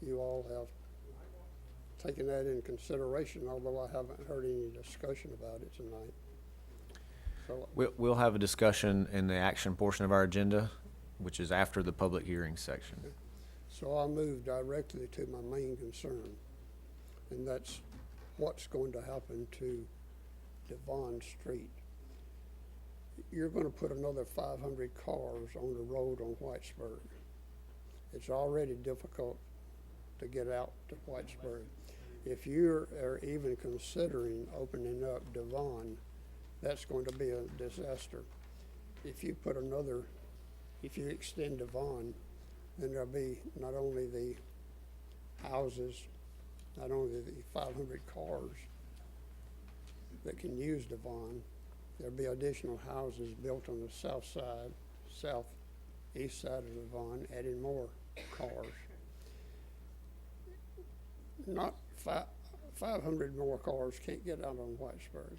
[SPEAKER 4] you all have taken that in consideration, although I haven't heard any discussion about it tonight. So
[SPEAKER 1] We'll have a discussion in the action portion of our agenda, which is after the public hearing section.
[SPEAKER 4] So I'll move directly to my main concern, and that's what's going to happen to Devon Street. You're going to put another 500 cars on the road on Whitesburg. It's already difficult to get out to Whitesburg. If you are even considering opening up Devon, that's going to be a disaster. If you extend Devon, then there'll be not only the houses, not only the 500 cars that can use Devon, there'll be additional houses built on the southeast side of Devon, adding more cars. Not 500 more cars can't get out on Whitesburg.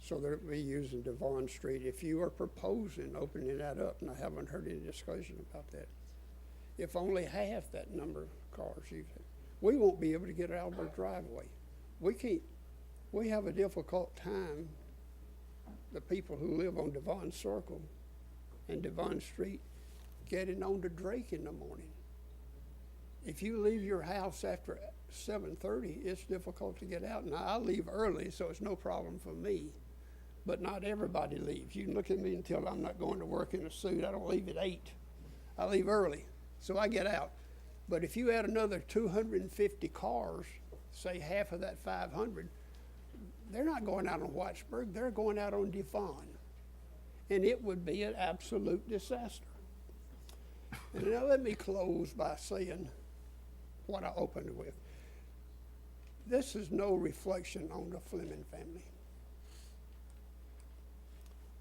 [SPEAKER 4] So they'll be using Devon Street. If you are proposing opening that up, and I haven't heard any discussion about that, if only half that number of cars use it, we won't be able to get out of our driveway. We have a difficult time, the people who live on Devon Circle and Devon Street, getting on to Drake in the morning. If you leave your house after 7:30, it's difficult to get out. Now, I leave early, so it's no problem for me, but not everybody leaves. You can look at me and tell I'm not going to work in a suit. I don't leave at 8. I leave early, so I get out. But if you add another 250 cars, say half of that 500, they're not going out on Whitesburg, they're going out on Devon. And it would be an absolute disaster. And now let me close by saying what I opened with. This is no reflection on the Fleming family.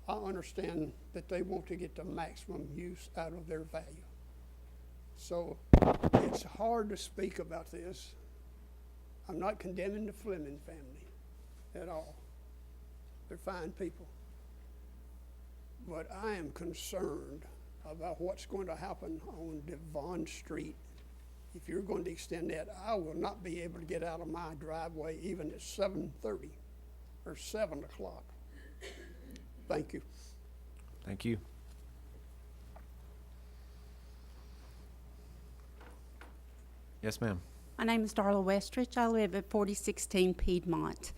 [SPEAKER 4] I understand that they want to get the maximum use out of their value. So it's hard to speak about this. I'm not condemning the Fleming family at all. They're fine people. But I am concerned about what's going to happen on Devon Street. If you're going to extend that, I will not be able to get out of my driveway even at 7:30 or 7 o'clock. Thank you.
[SPEAKER 1] Thank you. Yes, ma'am.
[SPEAKER 5] My name is Darla Westrich. I live at 4016 Piedmont.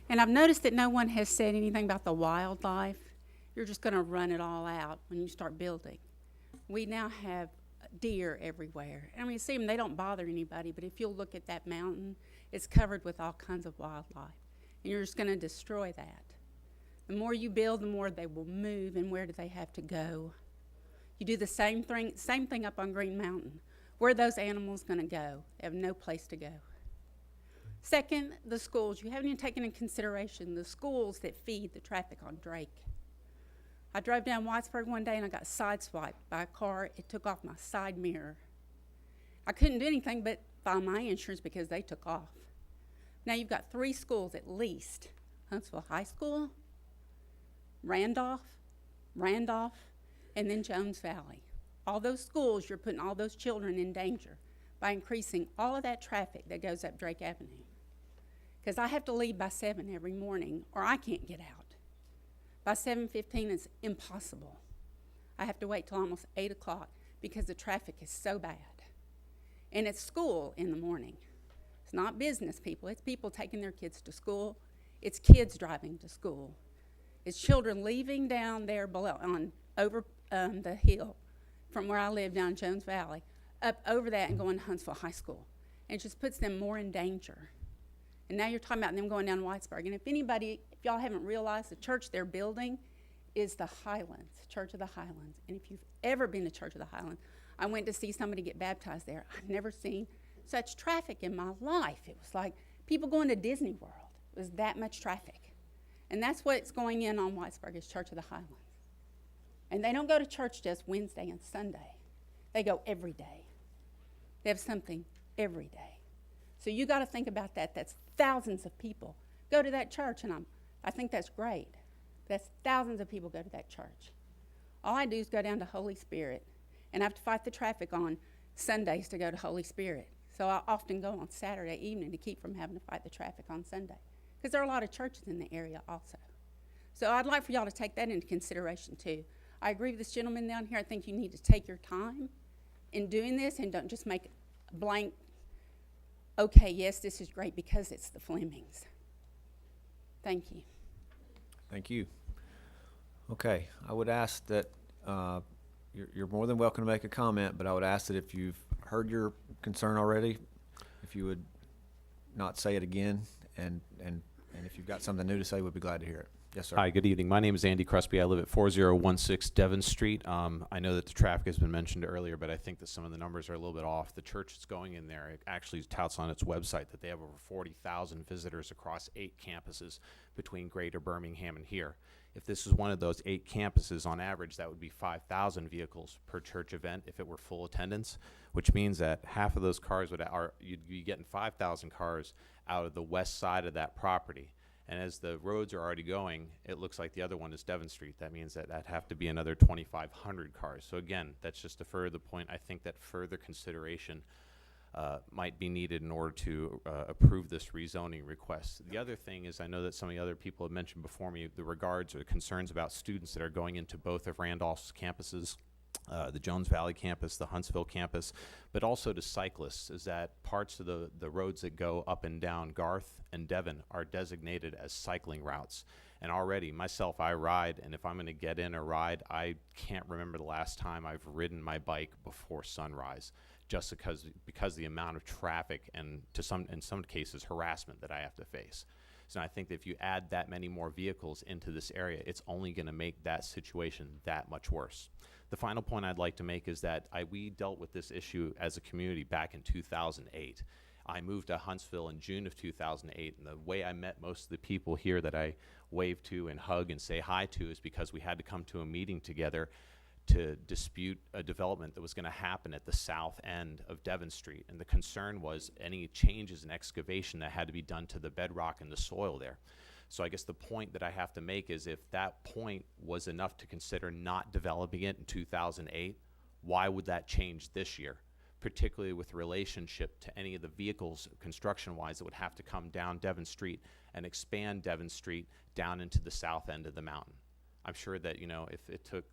[SPEAKER 5] And I've noticed that no one has said anything about the wildlife. You're just going to run it all out when you start building. We now have deer everywhere. I mean, you see them, they don't bother anybody, but if you'll look at that mountain, it's covered with all kinds of wildlife. And you're just going to destroy that. The more you build, the more they will move, and where do they have to go? You do the same thing up on Green Mountain. Where are those animals going to go? They have no place to go. Second, the schools. You haven't even taken into consideration the schools that feed the traffic on Drake. I drove down Whitesburg one day and I got sideswiped by a car. It took off my side mirror. I couldn't do anything but file my insurance because they took off. Now you've got 3 schools at least. Huntsville High School, Randolph, and then Jones Valley. All those schools, you're putting all those children in danger by increasing all of that traffic that goes up Drake Avenue. because I have to leave by 7 every morning or I can't get out. By 7:15 it's impossible. I have to wait till almost 8 o'clock because the traffic is so bad. And it's school in the morning. It's not business people, it's people taking their kids to school. It's kids driving to school. It's children leaving down there below over the hill from where I live down Jones Valley, up over that and going to Huntsville High School. And it just puts them more in danger. And now you're talking about them going down to Whitesburg. And if y'all haven't realized, the church they're building is the Highlands, Church of the Highlands. And if you've ever been to Church of the Highlands, I went to see somebody get baptized there. I've never seen such traffic in my life. It was like people going to Disney World. It was that much traffic. And that's what's going in on Whitesburg is Church of the Highlands. And they don't go to church just Wednesday and Sunday. They go every day. They have something every day. So you got to think about that. That's thousands of people go to that church, and I think that's great. That's thousands of people go to that church. All I do is go down to Holy Spirit, and I have to fight the traffic on Sundays to go to Holy Spirit. So I often go on Saturday evening to keep from having to fight the traffic on Sunday, because there are a lot of churches in the area also. So I'd like for y'all to take that into consideration too. I agree with this gentleman down here. I think you need to take your time in doing this and don't just make a blank, okay, yes, this is great because it's the Flemings. Thank you.
[SPEAKER 1] Thank you. Okay, I would ask that you're more than welcome to make a comment, but I would ask that if you've heard your concern already, if you would not say it again, and if you've got something new to say, we'd be glad to hear it. Yes, sir.
[SPEAKER 8] Hi, good evening. My name is Andy Crosby. I live at 4016 Devon Street. I know that the traffic has been mentioned earlier, but I think that some of the numbers are a little bit off. The church that's going in there, it actually touts on its website that they have over 40,000 visitors across 8 campuses between Greater Birmingham and here. If this is one of those 8 campuses, on average, that would be 5,000 vehicles per church event if it were full attendance, which means that half of those cars you'd be getting 5,000 cars out of the west side of that property. And as the roads are already going, it looks like the other one is Devon Street. That means that that'd have to be another 2,500 cars. So again, that's just to further the point. I think that further consideration might be needed in order to approve this rezoning request. The other thing is, I know that some of the other people have mentioned before me the regards or the concerns about students that are going into both of Randolph's campuses, the Jones Valley campus, the Huntsville campus, but also to cyclists, is that parts of the roads that go up and down Garth and Devon are designated as cycling routes. And already, myself, I ride, and if I'm going to get in a ride, I can't remember the last time I've ridden my bike before sunrise, just because the amount of traffic and in some cases harassment that I have to face. So I think that if you add that many more vehicles into this area, it's only going to make that situation that much worse. The final point I'd like to make is that we dealt with this issue as a community back in 2008. I moved to Huntsville in June of 2008, and the way I met most of the people here that I wave to and hug and say hi to is because we had to come to a meeting together to dispute a development that was going to happen at the south end of Devon Street. And the concern was any changes in excavation that had to be done to the bedrock and the soil there. So I guess the point that I have to make is, if that point was enough to consider not developing it in 2008, why would that change this year, particularly with relationship to any of the vehicles construction-wise that would have to come down Devon Street and expand Devon Street down into the south end of the mountain? I'm sure that, if it took,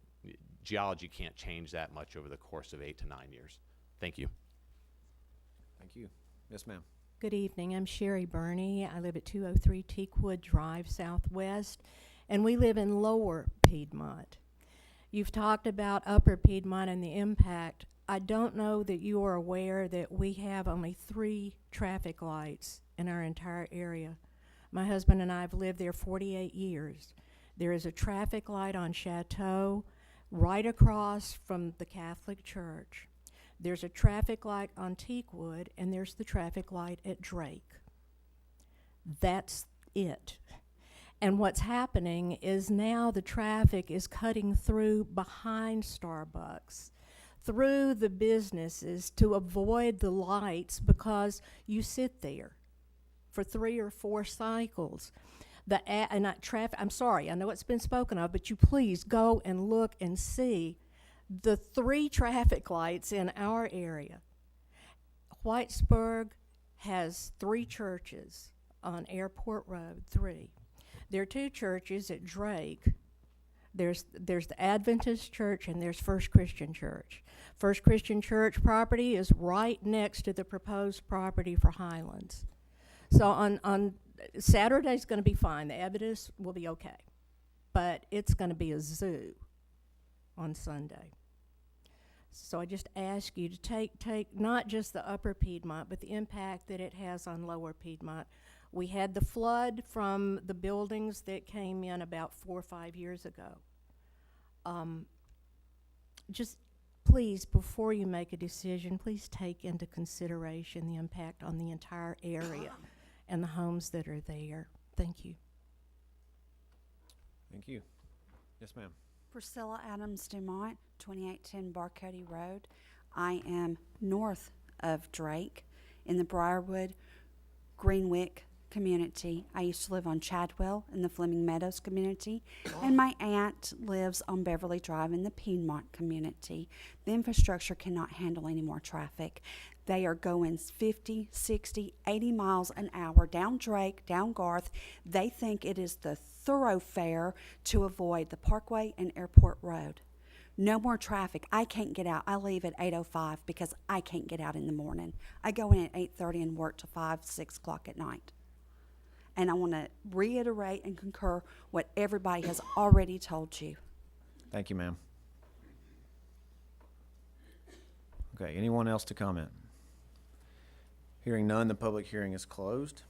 [SPEAKER 8] geology can't change that much over the course of 8 to 9 years. Thank you.
[SPEAKER 1] Thank you. Yes, ma'am.
[SPEAKER 9] Good evening. I'm Sherry Burney. I live at 203 Teakwood Drive Southwest, and we live in Lower Piedmont. You've talked about Upper Piedmont and the impact. I don't know that you are aware that we have only 3 traffic lights in our entire area. My husband and I have lived there 48 years. There is a traffic light on Chateau right across from the Catholic Church. There's a traffic light on Teakwood, and there's the traffic light at Drake. That's it. And what's happening is now the traffic is cutting through behind Starbucks, through the businesses, to avoid the lights because you sit there for 3 or 4 cycles. I'm sorry, I know it's been spoken of, but you please go and look and see the 3 traffic lights in our area. Whitesburg has 3 churches on Airport Road 3. There are two churches at Drake. There's the Adventist Church and there's First Christian Church. First Christian Church property is right next to the proposed property for Highlands. So on Saturday's going to be fine. The evidence will be okay. But it's going to be a zoo on Sunday. So I just ask you to take not just the upper Piedmont, but the impact that it has on lower Piedmont. We had the flood from the buildings that came in about 4 or 5 years ago. Just please, before you make a decision, please take into consideration the impact on the entire area and the homes that are there. Thank you.
[SPEAKER 1] Thank you. Yes, ma'am.
[SPEAKER 10] Priscilla Adams Dumont, 2810 Barcody Road. I am north of Drake in the Briarwood, Greenwick community. I used to live on Chadwell in the Fleming Meadows community, and my aunt lives on Beverly Drive in the Piedmont community. The infrastructure cannot handle any more traffic. They are going 50, 60, 80 miles an hour down Drake, down Garth. They think it is the thoroughfare to avoid the Parkway and Airport Road. No more traffic. I can't get out. I leave at 8:05 because I can't get out in the morning. I go in at 8:30 and work till 5, 6 o'clock at night. And I want to reiterate and concur what everybody has already told you.
[SPEAKER 1] Thank you, ma'am. Okay, anyone else to comment? Hearing none, the public hearing is closed.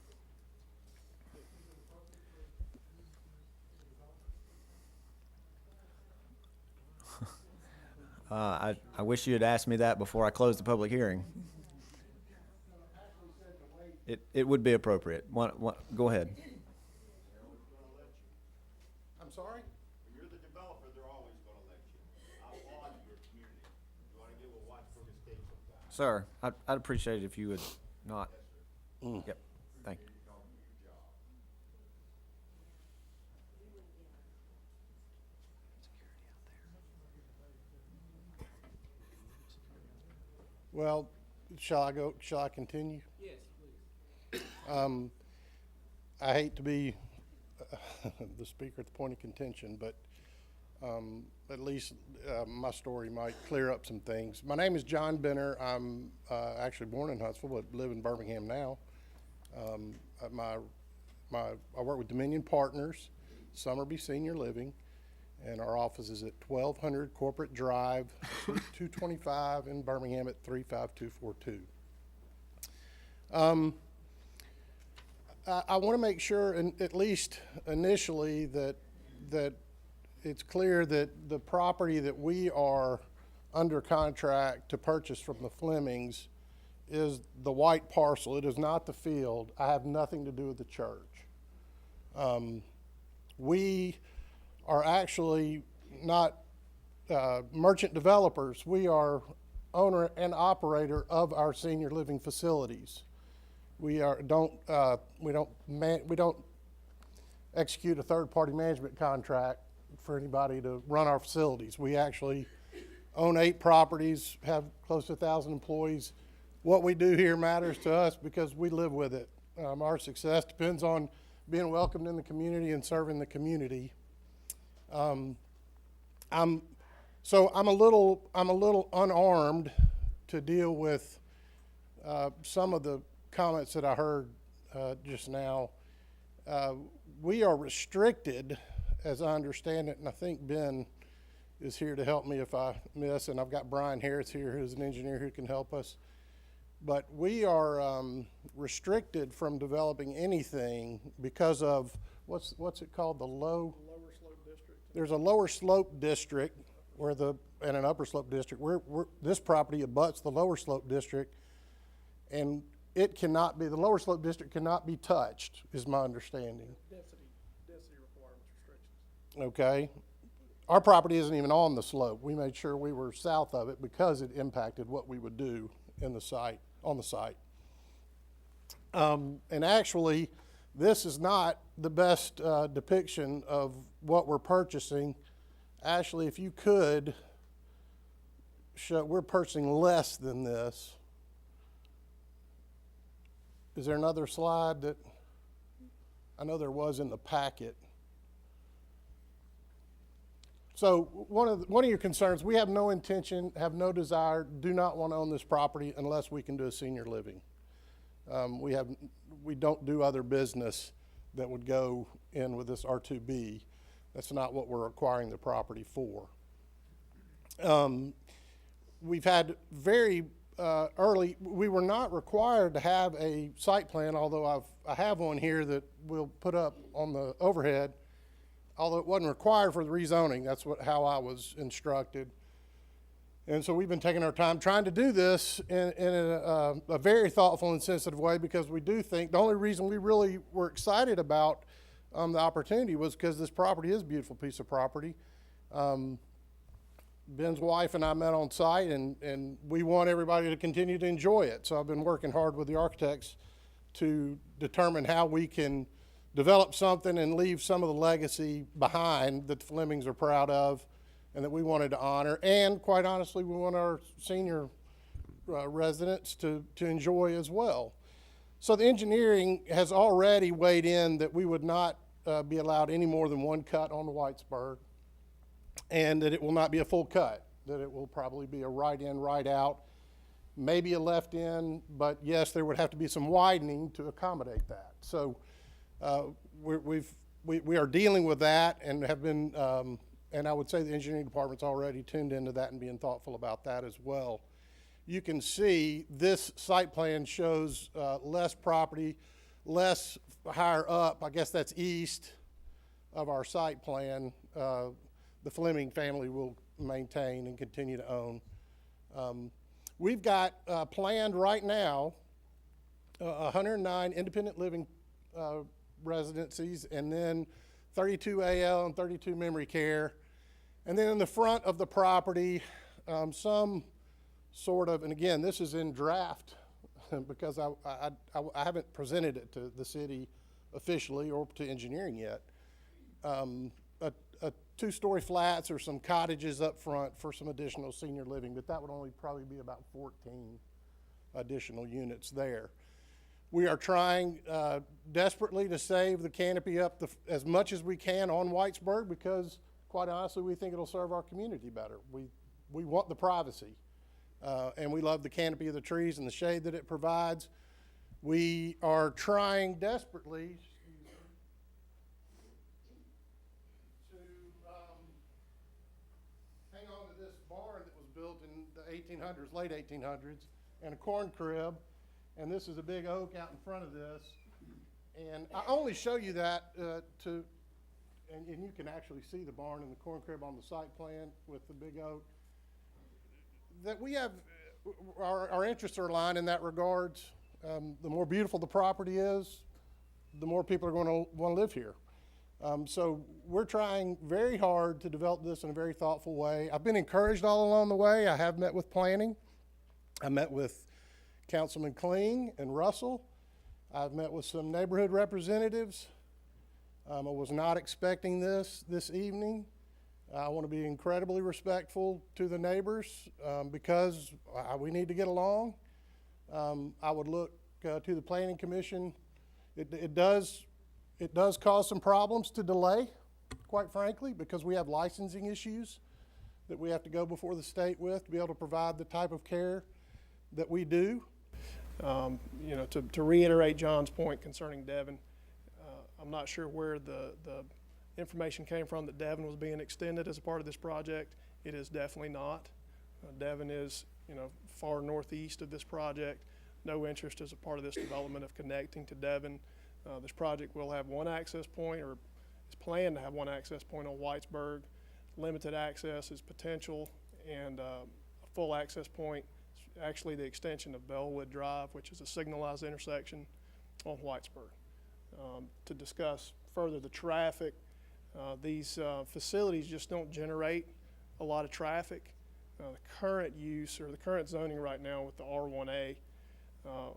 [SPEAKER 1] I wish you had asked me that before I closed the public hearing. It would be appropriate. Go ahead.
[SPEAKER 12] I'm sorry?
[SPEAKER 6] When you're the developer, they're always going to let you. I applaud your community. You want to give a watch for this case sometime.
[SPEAKER 1] Sir, I'd appreciate it if you would not. Yep, thank you.
[SPEAKER 12] Well, shall I continue?
[SPEAKER 2] Yes, please.
[SPEAKER 12] I hate to be the speaker at the point of contention, but at least my story might clear up some things. My name is John Benner. I'm actually born in Huntsville, but live in Birmingham now. I work with Dominion Partners, Summerby Senior Living, and our office is at 1200 Corporate Drive, 225 in Birmingham at 35242. I want to make sure, and at least initially, that it's clear that the property that we are under contract to purchase from the Flemings is the white parcel. It is not the field. I have nothing to do with the church. We are actually not merchant developers. We are owner and operator of our senior living facilities. We don't execute a third-party management contract for anybody to run our facilities. We actually own 8 properties, have close to 1,000 employees. What we do here matters to us because we live with it. Our success depends on being welcomed in the community and serving the community. I'm a little unarmed to deal with some of the comments that I heard just now. We are restricted, as I understand it, and I think Ben is here to help me if I miss, and I've got Brian Harris here, who's an engineer who can help us. But we are restricted from developing anything because of what's it called? The lower slope district. There's a lower slope district and an upper slope district. This property abuts the lower slope district, and it cannot be, the lower slope district cannot be touched, is my understanding. Density requirements, restrictions. Okay. Our property isn't even on the slope. We made sure we were south of it because it impacted what we would do on the site. And actually, this is not the best depiction of what we're purchasing. Ashley, if you could show, we're purchasing less than this. Is there another slide that? I know there was in the packet. So one of your concerns, we have no intention, have no desire, do not want to own this property unless we can do a senior living. We don't do other business that would go in with this R2B. That's not what we're acquiring the property for. We've had very early, we were not required to have a site plan, although I have one here that we'll put up on the overhead, although it wasn't required for the rezoning. That's how I was instructed. And so we've been taking our time trying to do this in a very thoughtful and sensitive way, because we do think the only reason we really were excited about the opportunity was because this property is a beautiful piece of property. Ben's wife and I met on site, and we want everybody to continue to enjoy it. So I've been working hard with the architects to determine how we can develop something and leave some of the legacy behind that the Flemings are proud of and that we wanted to honor. And quite honestly, we want our senior residents to enjoy as well. So the engineering has already weighed in that we would not be allowed any more than one cut on the Whitesburg, and that it will not be a full cut, that it will probably be a right in, right out, maybe a left in, but yes, there would have to be some widening to accommodate that. So we are dealing with that and have been, and I would say the engineering department's already tuned into that and being thoughtful about that as well. You can see this site plan shows less property, less higher up, I guess that's east of our site plan. The Fleming family will maintain and continue to own. We've got planned right now 109 independent living residencies, and then 32 AL and 32 memory care. And then in the front of the property, some sort of, and again, this is in draft because I haven't presented it to the city officially or to engineering yet. A two-story flats or some cottages up front for some additional senior living, but that would only probably be about 14 additional units there. We are trying desperately to save the canopy up as much as we can on Whitesburg, because quite honestly, we think it'll serve our community better. We want the privacy, and we love the canopy of the trees and the shade that it provides. We are trying desperately built in the 1800s, late 1800s, and a corn crib, and this is a big oak out in front of this. And I only show you that and you can actually see the barn and the corn crib on the site plan with the big oak. That we have, our interests are aligned in that regards. The more beautiful the property is, the more people are going to want to live here. So we're trying very hard to develop this in a very thoughtful way. I've been encouraged all along the way. I have met with planning. I met with Councilman Kling and Russell. I've met with some neighborhood representatives. I was not expecting this evening. I want to be incredibly respectful to the neighbors because we need to get along. I would look to the Planning Commission. It does cause some problems to delay, quite frankly, because we have licensing issues that we have to go before the state with to be able to provide the type of care that we do.
[SPEAKER 13] You know, to reiterate John's point concerning Devon, I'm not sure where the information came from that Devon was being extended as a part of this project. It is definitely not. Devon is, you know, far northeast of this project. No interest as a part of this development of connecting to Devon. This project will have one access point, or is planned to have one access point on Whitesburg. Limited access is potential, and a full access point is actually the extension of Bellwood Drive, which is a signalized intersection on Whitesburg. To discuss further the traffic, these facilities just don't generate a lot of traffic. The current use, or the current zoning right now with the R1A,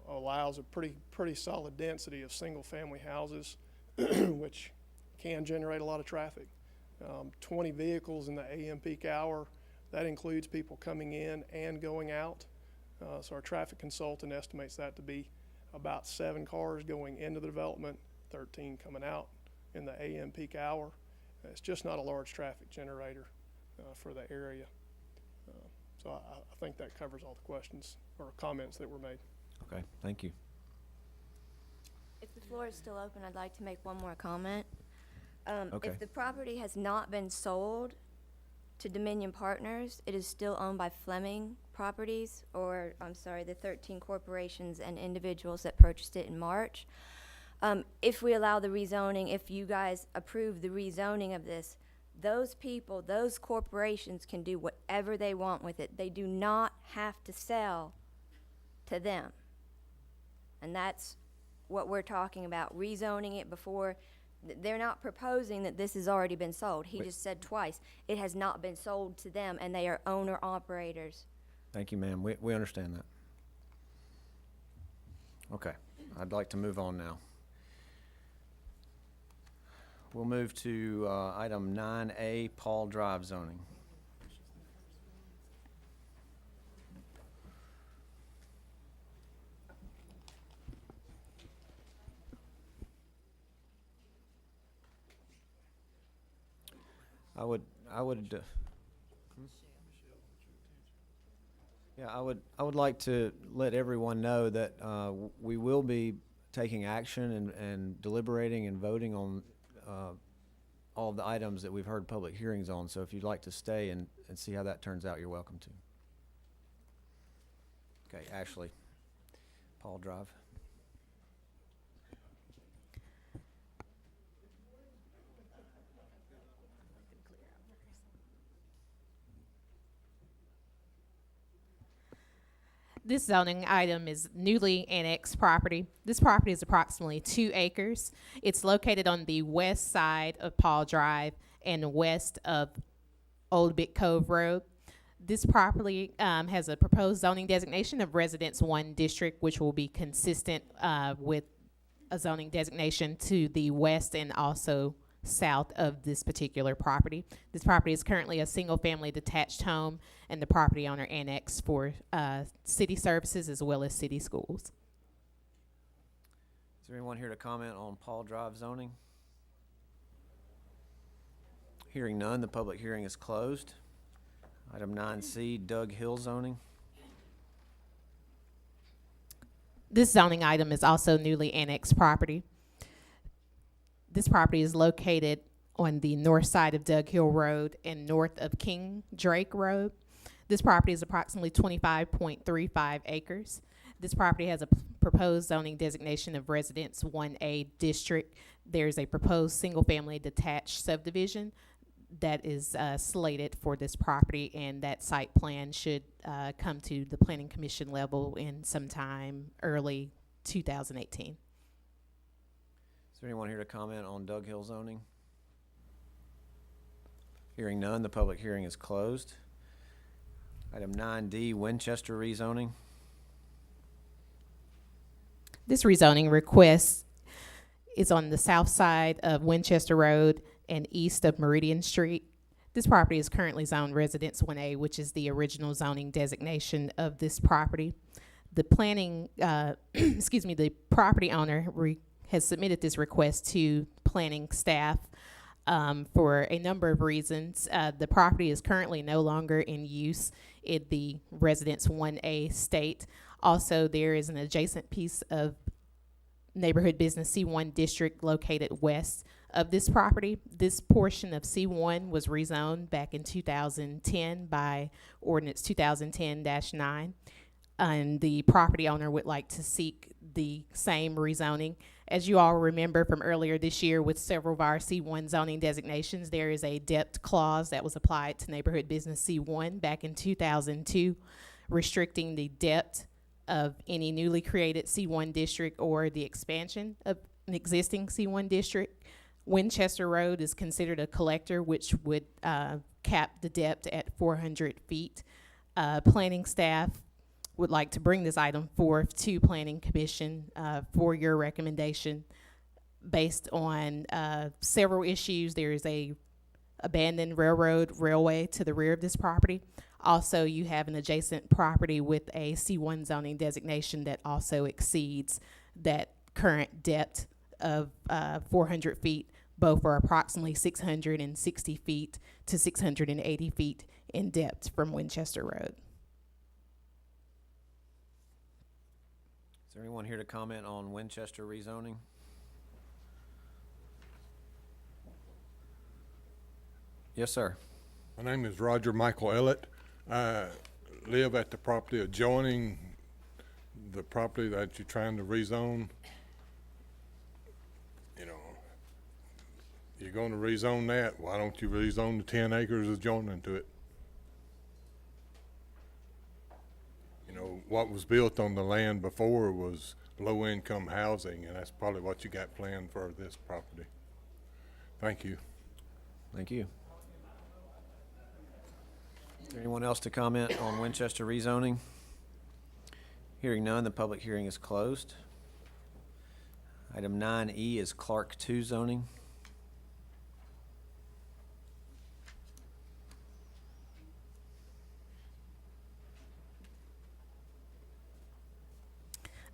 [SPEAKER 13] allows a pretty solid density of single-family houses, which can generate a lot of traffic. 20 vehicles in the AM peak hour, that includes people coming in and going out. So our traffic consultant estimates that to be about 7 cars going into the development, I-13 coming out in the AM peak hour. It's just not a large traffic generator for the area. So I think that covers all the questions or comments that were made.
[SPEAKER 1] Okay, thank you.
[SPEAKER 21] If the floor is still open, I'd like to make one more comment.
[SPEAKER 1] Okay.
[SPEAKER 21] If the property has not been sold to Dominion Partners, it is still owned by Fleming Properties, or, I'm sorry, the 13 corporations and individuals that purchased it in March. If we allow the rezoning, if you guys approve the rezoning of this, those people, those corporations can do whatever they want with it. They do not have to sell to them. And that's what we're talking about, rezoning it before. They're not proposing that this has already been sold. He just said twice, it has not been sold to them, and they are owner-operators.
[SPEAKER 1] Thank you, ma'am. We understand that. Okay, I'd like to move on now. We'll move to item 9A, Paul Drive zoning. I would like to let everyone know that we will be taking action and deliberating and voting on all of the items that we've heard public hearings on. So if you'd like to stay and see how that turns out, you're welcome to. Okay, Ashley, Paul Drive.
[SPEAKER 20] This zoning item is newly annexed property. This property is approximately 2 acres. It's located on the west side of Paul Drive and west of Old Big Cove Road. This property has a proposed zoning designation of Residence 1 District, which will be consistent with a zoning designation to the west and also south of this particular property. This property is currently a single-family detached home, and the property owner annexed for city services as well as city schools.
[SPEAKER 1] Is there anyone here to comment on Paul Drive zoning? Hearing none, the public hearing is closed. Item 9C, Doug Hill zoning.
[SPEAKER 20] This zoning item is also newly annexed property. This property is located on the north side of Doug Hill Road and north of King Drake Road. This property is approximately 25.35 acres. This property has a proposed zoning designation of Residence 1A District. There's a proposed single-family detached subdivision that is slated for this property, and that site plan should come to the Planning Commission level in sometime early 2018.
[SPEAKER 1] Is there anyone here to comment on Doug Hill zoning? Hearing none, the public hearing is closed. Item 9D, Winchester rezoning.
[SPEAKER 20] This rezoning request is on the south side of Winchester Road and east of Meridian Street. This property is currently zoned Residence 1A, which is the original zoning designation of this property. The planning, the property owner has submitted this request to planning staff for a number of reasons. The property is currently no longer in use in the Residence 1A state. Also, there is an adjacent piece of neighborhood business C1 district located west of this property. This portion of C1 was rezoned back in 2010 by Ordinance 2010-9. And the property owner would like to seek the same rezoning. As you all remember from earlier this year with several of our C1 zoning designations, there is a depth clause that was applied to neighborhood business C1 back in 2002, restricting the depth of any newly created C1 district or the expansion of an existing C1 district. Winchester Road is considered a collector, which would cap the depth at 400 feet. Planning staff would like to bring this item forth to Planning Commission for your recommendation based on several issues. There is a abandoned railway to the rear of this property. Also, you have an adjacent property with a C1 zoning designation that also exceeds that current depth of 400 feet. Both are approximately 660 feet to 680 feet in depth from Winchester Road.
[SPEAKER 1] Is there anyone here to comment on Winchester rezoning? Yes, sir.
[SPEAKER 14] My name is Roger Michael Ellett. I live at the property adjoining the property that you're trying to rezone. You know, you're going to rezone that. Why don't you rezone the 10 acres adjoining to it? You know, what was built on the land before was low-income housing, and that's probably what you got planned for this property. Thank you.
[SPEAKER 1] Thank you. Is there anyone else to comment on Winchester rezoning? Hearing none, the public hearing is closed. Item 9E is Clark 2 zoning.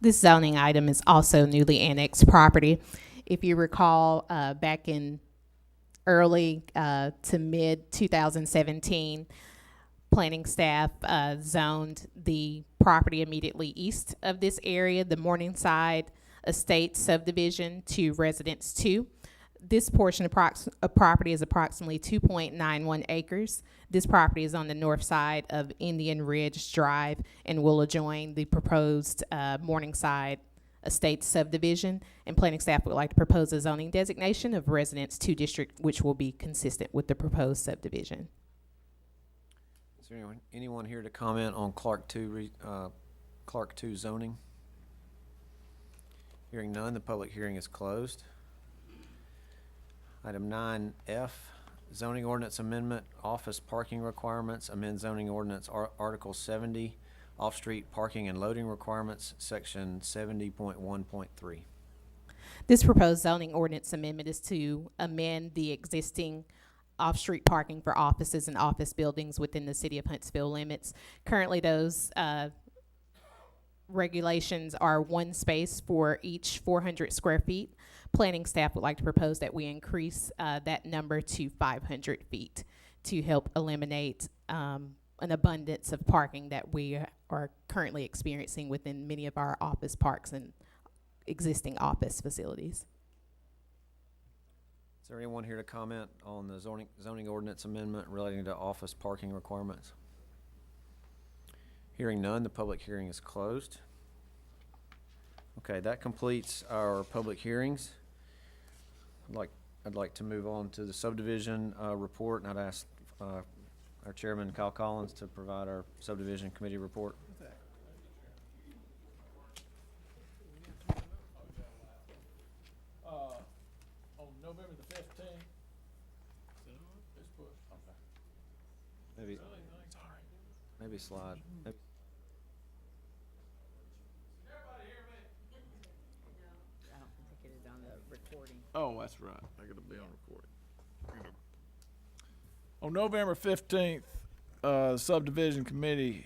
[SPEAKER 20] This zoning item is also newly annexed property. If you recall, back in early to mid 2017, planning staff zoned the property immediately east of this area, the Morningside Estate subdivision, to Residence 2. This portion of property is approximately 2.91 acres. This property is on the north side of Indian Ridge Drive and will adjoin the proposed Morningside Estate subdivision. And planning staff would like to propose a zoning designation of Residence 2 district, which will be consistent with the proposed subdivision.
[SPEAKER 1] Is there anyone here to comment on Clark 2 zoning? Hearing none, the public hearing is closed. Item 9F, zoning ordinance amendment, office parking requirements, amend zoning ordinance Article 70, off-street parking and loading requirements, Section 70.1.3.
[SPEAKER 20] This proposed zoning ordinance amendment is to amend the existing off-street parking for offices and office buildings within the city of Huntsville limits. Currently, those regulations are one space for each 400 square feet. Planning staff would like to propose that we increase that number to 500 feet to help eliminate an abundance of parking that we are currently experiencing within many of our office parks and existing office facilities.
[SPEAKER 1] Is there anyone here to comment on the zoning ordinance amendment relating to office parking requirements? Hearing none, the public hearing is closed. Okay, that completes our public hearings. I'd like to move on to the subdivision report, and I'd ask our chairman, Kyle Collins, to provide our subdivision committee report.
[SPEAKER 15] On November the 15th.
[SPEAKER 1] Maybe slide.
[SPEAKER 15] Oh, that's right. I gotta be on recording. On November 15th, subdivision committee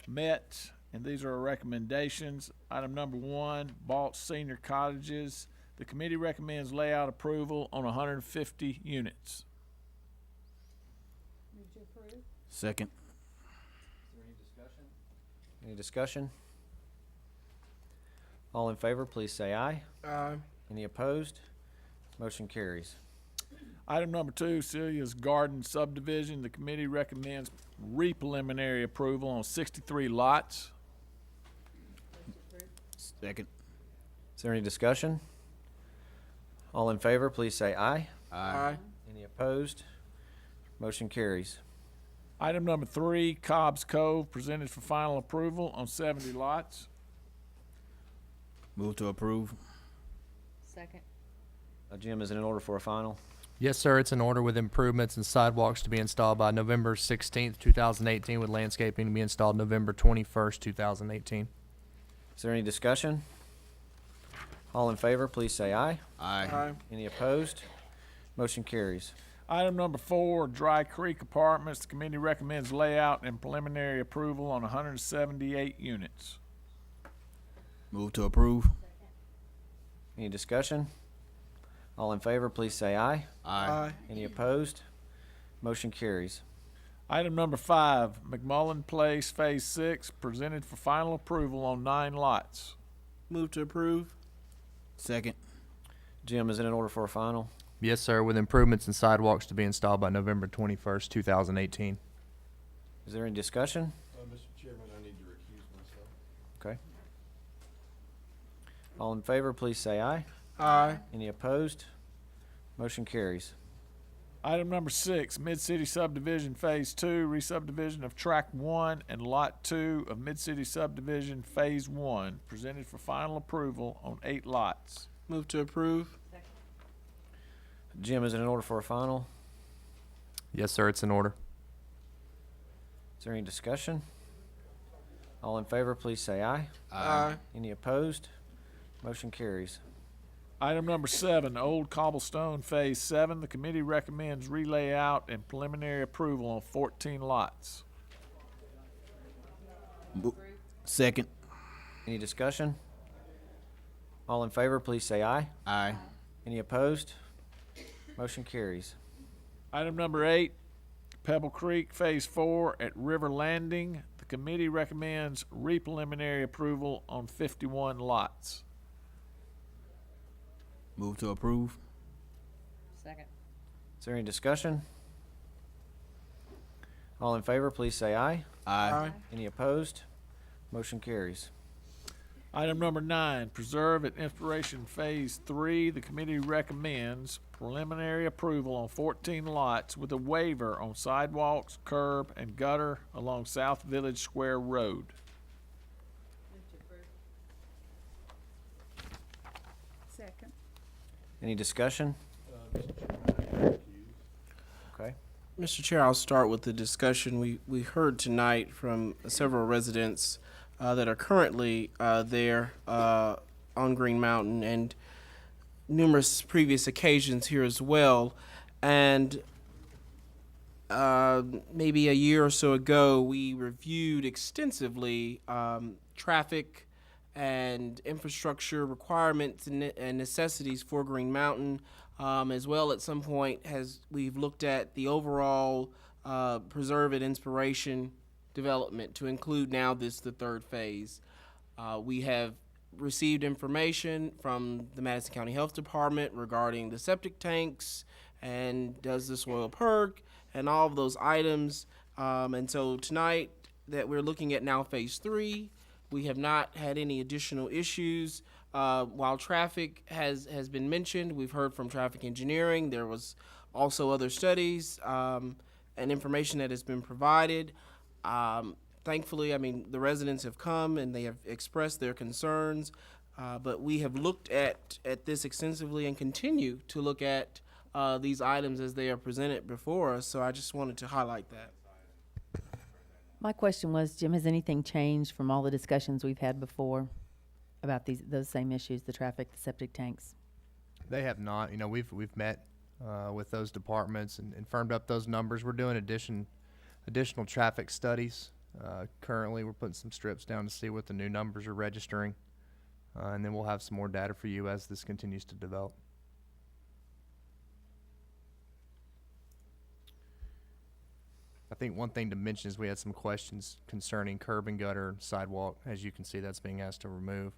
[SPEAKER 15] met, and these are our recommendations. Item number 1, Balch Senior Cottages. The committee recommends layout approval on 150 units.
[SPEAKER 2] Move to approve.
[SPEAKER 15] Second.
[SPEAKER 1] Is there any discussion? Any discussion? All in favor, please say aye.
[SPEAKER 15] Aye.
[SPEAKER 1] Any opposed? Motion carries.
[SPEAKER 15] Item number 2, Celia's Garden subdivision. The committee recommends re-preliminary approval on 63 lots. Second.
[SPEAKER 1] Is there any discussion? All in favor, please say aye.
[SPEAKER 15] Aye.
[SPEAKER 1] Any opposed? Motion carries.
[SPEAKER 15] Item number 3, Cobb's Cove, presented for final approval on 70 lots.
[SPEAKER 16] Move to approve.
[SPEAKER 2] Second.
[SPEAKER 1] Jim, is it in order for a final?
[SPEAKER 24] Yes, sir. It's in order with improvements and sidewalks to be installed by November 16th, 2018, with landscaping to be installed November 21st, 2018.
[SPEAKER 1] Is there any discussion? All in favor, please say aye.
[SPEAKER 16] Aye.
[SPEAKER 1] Any opposed? Motion carries.
[SPEAKER 15] Item number 4, Dry Creek Apartments. The committee recommends layout and preliminary approval on 178 units.
[SPEAKER 16] Move to approve.
[SPEAKER 1] Any discussion? All in favor, please say aye.
[SPEAKER 15] Aye.
[SPEAKER 1] Any opposed? Motion carries.
[SPEAKER 15] Item number 5, McMullen Place Phase 6, presented for final approval on 9 lots.
[SPEAKER 16] Move to approve.
[SPEAKER 17] Second.
[SPEAKER 1] Jim, is it in order for a final?
[SPEAKER 24] Yes, sir, with improvements and sidewalks to be installed by November 21st, 2018.
[SPEAKER 1] Is there any discussion?
[SPEAKER 14] Mr. Chairman, I need to recuse myself.
[SPEAKER 1] Okay. All in favor, please say aye.
[SPEAKER 16] Aye.
[SPEAKER 1] Any opposed? Motion carries.
[SPEAKER 15] Item number 6, Mid-City Subdivision Phase 2, re-subdivision of Track 1 and Lot 2 of Mid-City Subdivision Phase 1, presented for final approval on 8 lots.
[SPEAKER 16] Move to approve.
[SPEAKER 1] Jim, is it in order for a final?
[SPEAKER 24] Yes, sir, it's in order.
[SPEAKER 1] Is there any discussion? All in favor, please say aye.
[SPEAKER 16] Aye.
[SPEAKER 1] Any opposed? Motion carries.
[SPEAKER 15] Item number 7, Old Cobblestone Phase 7. The committee recommends relayout and preliminary approval on 14 lots.
[SPEAKER 17] Second.
[SPEAKER 1] Any discussion? All in favor, please say aye.
[SPEAKER 17] Aye.
[SPEAKER 1] Any opposed? Motion carries.
[SPEAKER 15] Item number 8, Pebble Creek Phase 4 at River Landing. The committee recommends re-preliminary approval on 51 lots.
[SPEAKER 17] Move to approve.
[SPEAKER 3] Second.
[SPEAKER 1] Is there any discussion? All in favor, please say aye.
[SPEAKER 17] Aye.
[SPEAKER 1] Any opposed? Motion carries.
[SPEAKER 15] Item number 9, Preserve at Inspiration Phase 3. The committee recommends preliminary approval on 14 lots with a waiver on sidewalks, curb, and gutter along South Village Square Road.
[SPEAKER 3] Second.
[SPEAKER 1] Any discussion? Okay.
[SPEAKER 16] Mr. Chair, I'll start with the discussion. We heard tonight from several residents that are currently there on Green Mountain, and numerous previous occasions here as well. And maybe a year or so ago, we reviewed extensively traffic and infrastructure requirements and necessities for Green Mountain. As well, at some point, we've looked at the overall Preserve at Inspiration development to include now the third phase. We have received information from the Madison County Health Department regarding the septic tanks and does the soil perk and all of those items. And so tonight that we're looking at now phase 3, we have not had any additional issues. While traffic has been mentioned, we've heard from traffic engineering. There was also other studies and information that has been provided. Thankfully, I mean, the residents have come and they have expressed their concerns, but we have looked at this extensively and continue to look at these items as they are presented before us, so I just wanted to highlight that.
[SPEAKER 18] My question was, Jim, has anything changed from all the discussions we've had before about those same issues, the traffic, the septic tanks?
[SPEAKER 24] They have not. You know, we've met with those departments and firmed up those numbers. We're doing additional traffic studies. Currently, we're putting some strips down to see what the new numbers are registering, and then we'll have some more data for you as this continues to develop. I think one thing to mention is we had some questions concerning curb and gutter and sidewalk. As you can see, that's being asked to remove.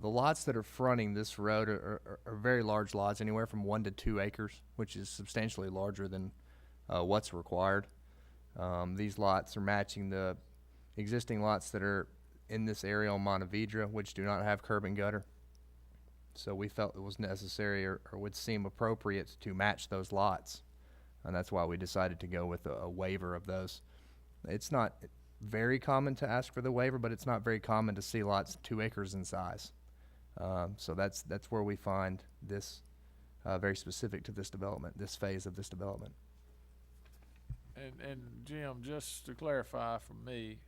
[SPEAKER 24] The lots that are fronting this road are very large lots, anywhere from 1 to 2 acres, which is substantially larger than what's required. These lots are matching the existing lots that are in this area on Montevideo, which do not have curb and gutter. So we felt it was necessary or would seem appropriate to match those lots. And that's why we decided to go with a waiver of those. It's not very common to ask for the waiver, but it's not very common to see lots 2 acres in size. So that's where we find this very specific to this development, this phase of this development.
[SPEAKER 15] And Jim, just to clarify for me,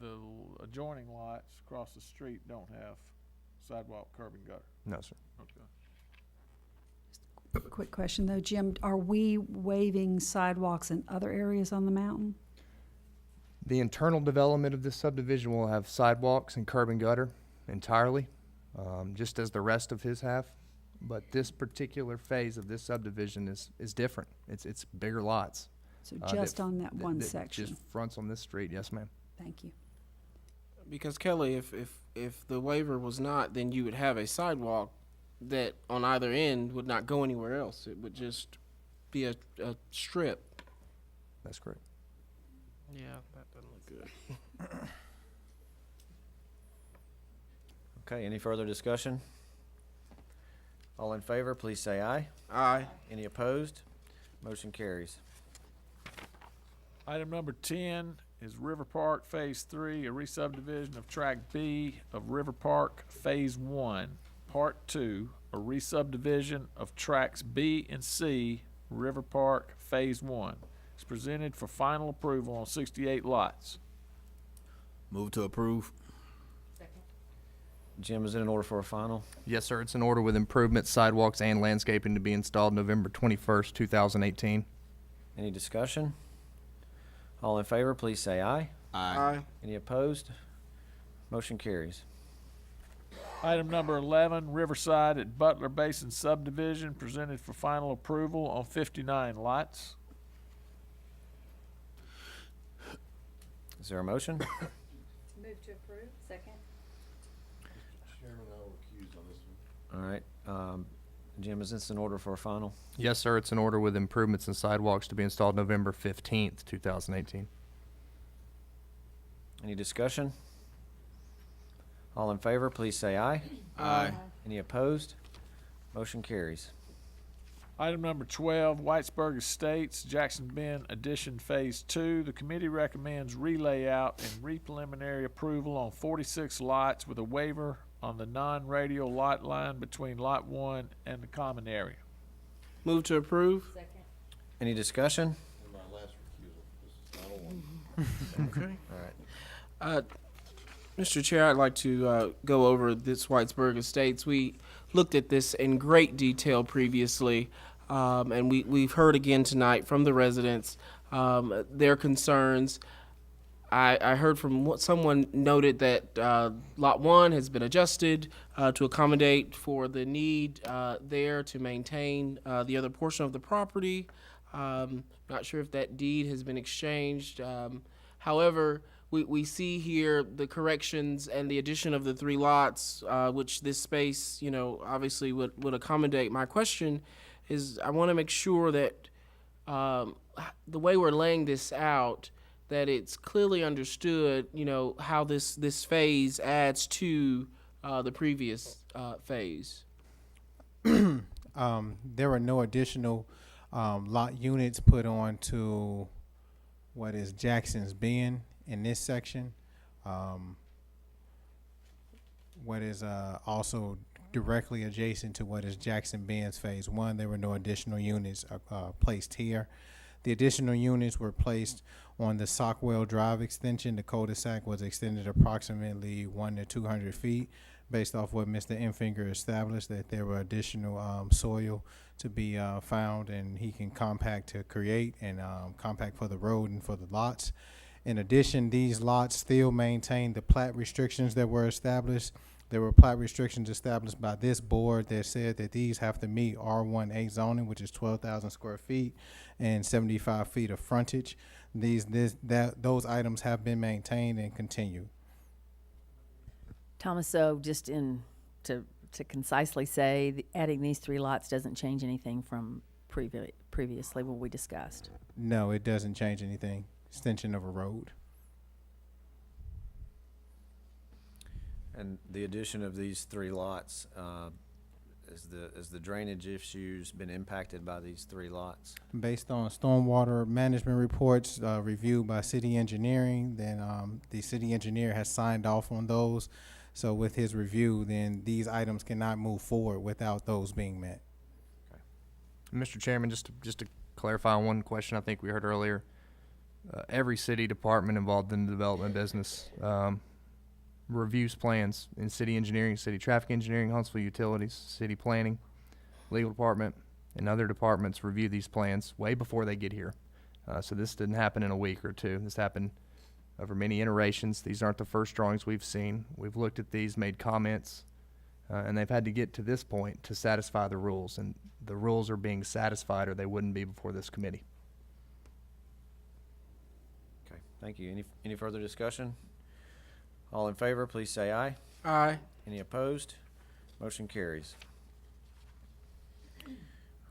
[SPEAKER 15] the adjoining lots across the street don't have sidewalk, curb, and gutter?
[SPEAKER 24] No, sir.
[SPEAKER 15] Okay.
[SPEAKER 19] Quick question though, Jim, are we waiving sidewalks in other areas on the mountain?
[SPEAKER 24] The internal development of this subdivision will have sidewalks and curb and gutter entirely, just as the rest of his have. But this particular phase of this subdivision is different. It's bigger lots.
[SPEAKER 19] So just on that one section.
[SPEAKER 24] Just fronts on this street, yes, ma'am.
[SPEAKER 19] Thank you.
[SPEAKER 16] Because Kelly, if the waiver was not, then you would have a sidewalk that on either end would not go anywhere else. It would just be a strip.
[SPEAKER 24] That's correct.
[SPEAKER 16] Yeah, that doesn't look good.
[SPEAKER 1] Okay, any further discussion? All in favor, please say aye.
[SPEAKER 16] Aye.
[SPEAKER 1] Any opposed? Motion carries.
[SPEAKER 15] Item number 10 is River Park Phase 3, a re-subdivision of Tract B of River Park Phase 1. Part 2, a re-subdivision of Tracts B and C, River Park Phase 1. It's presented for final approval on 68 lots.
[SPEAKER 17] Move to approve.
[SPEAKER 1] Jim, is it in order for a final?
[SPEAKER 24] Yes, sir. It's an order with improvements, sidewalks, and landscaping to be installed November 21st, 2018.
[SPEAKER 1] Any discussion? All in favor, please say aye.
[SPEAKER 16] Aye.
[SPEAKER 1] Any opposed? Motion carries.
[SPEAKER 15] Item number 11, Riverside at Butler Basin subdivision, presented for final approval on 59 lots.
[SPEAKER 1] Is there a motion?
[SPEAKER 3] Move to approve. Second.
[SPEAKER 1] All right, Jim, is this in order for a final?
[SPEAKER 24] Yes, sir. It's an order with improvements and sidewalks to be installed November 15th, 2018.
[SPEAKER 1] Any discussion? All in favor, please say aye.
[SPEAKER 16] Aye.
[SPEAKER 1] Any opposed? Motion carries.
[SPEAKER 15] Item number 12, Whitesburg Estates, Jackson Bend Addition Phase 2. The committee recommends re-layout and re-preliminary approval on 46 lots with a waiver on the non-radial lot line between Lot 1 and the common area.
[SPEAKER 16] Move to approve.
[SPEAKER 3] Second.
[SPEAKER 1] Any discussion?
[SPEAKER 16] Okay.
[SPEAKER 1] All right.
[SPEAKER 16] Mr. Chair, I'd like to go over this Whitesburg Estates. We looked at this in great detail previously, and we've heard again tonight from the residents their concerns. I heard from someone noted that Lot 1 has been adjusted to accommodate for the need there to maintain the other portion of the property. Not sure if that deed has been exchanged. However, we see here the corrections and the addition of the 3 lots, which this space, obviously would accommodate. My question is, I want to make sure that the way we're laying this out, that it's clearly understood, how this phase adds to the previous phase.
[SPEAKER 7] There were no additional lot units put on to what is Jackson's Bend in this section. What is also directly adjacent to what is Jackson Bend's Phase 1. There were no additional units placed here. The additional units were placed on the Sockwell Drive extension. The cul-de-sac was extended approximately 100 to 200 feet based off what Mr. Enfinger established, that there were additional soil to be found, and he can compact to create and compact for the road and for the lots. In addition, these lots still maintain the plat restrictions that were established. There were plat restrictions established by this board that said that these have to meet R1A zoning, which is 12,000 square feet and 75 feet of frontage. Those items have been maintained and continue.
[SPEAKER 18] Thomas, so just to concisely say, adding these 3 lots doesn't change anything from previously what we discussed.
[SPEAKER 7] No, it doesn't change anything. Extension of a road.
[SPEAKER 1] And the addition of these 3 lots, has the drainage issues been impacted by these 3 lots?
[SPEAKER 7] Based on stormwater management reports reviewed by city engineering, then the city engineer has signed off on those. So with his review, then these items cannot move forward without those being met.
[SPEAKER 24] Okay. Mr. Chairman, just to clarify one question I think we heard earlier, every city department involved in the development business reviews plans in city engineering, city traffic engineering, Huntsville utilities, city planning, legal department, and other departments review these plans way before they get here. So this didn't happen in a week or 2. This happened over many iterations. These aren't the first drawings we've seen. We've looked at these, made comments, And they've had to get to this point to satisfy the rules, and the rules are being satisfied or they wouldn't be before this committee.
[SPEAKER 1] Okay, thank you. Any further discussion? All in favor, please say aye.
[SPEAKER 16] Aye.
[SPEAKER 1] Any opposed? Motion carries.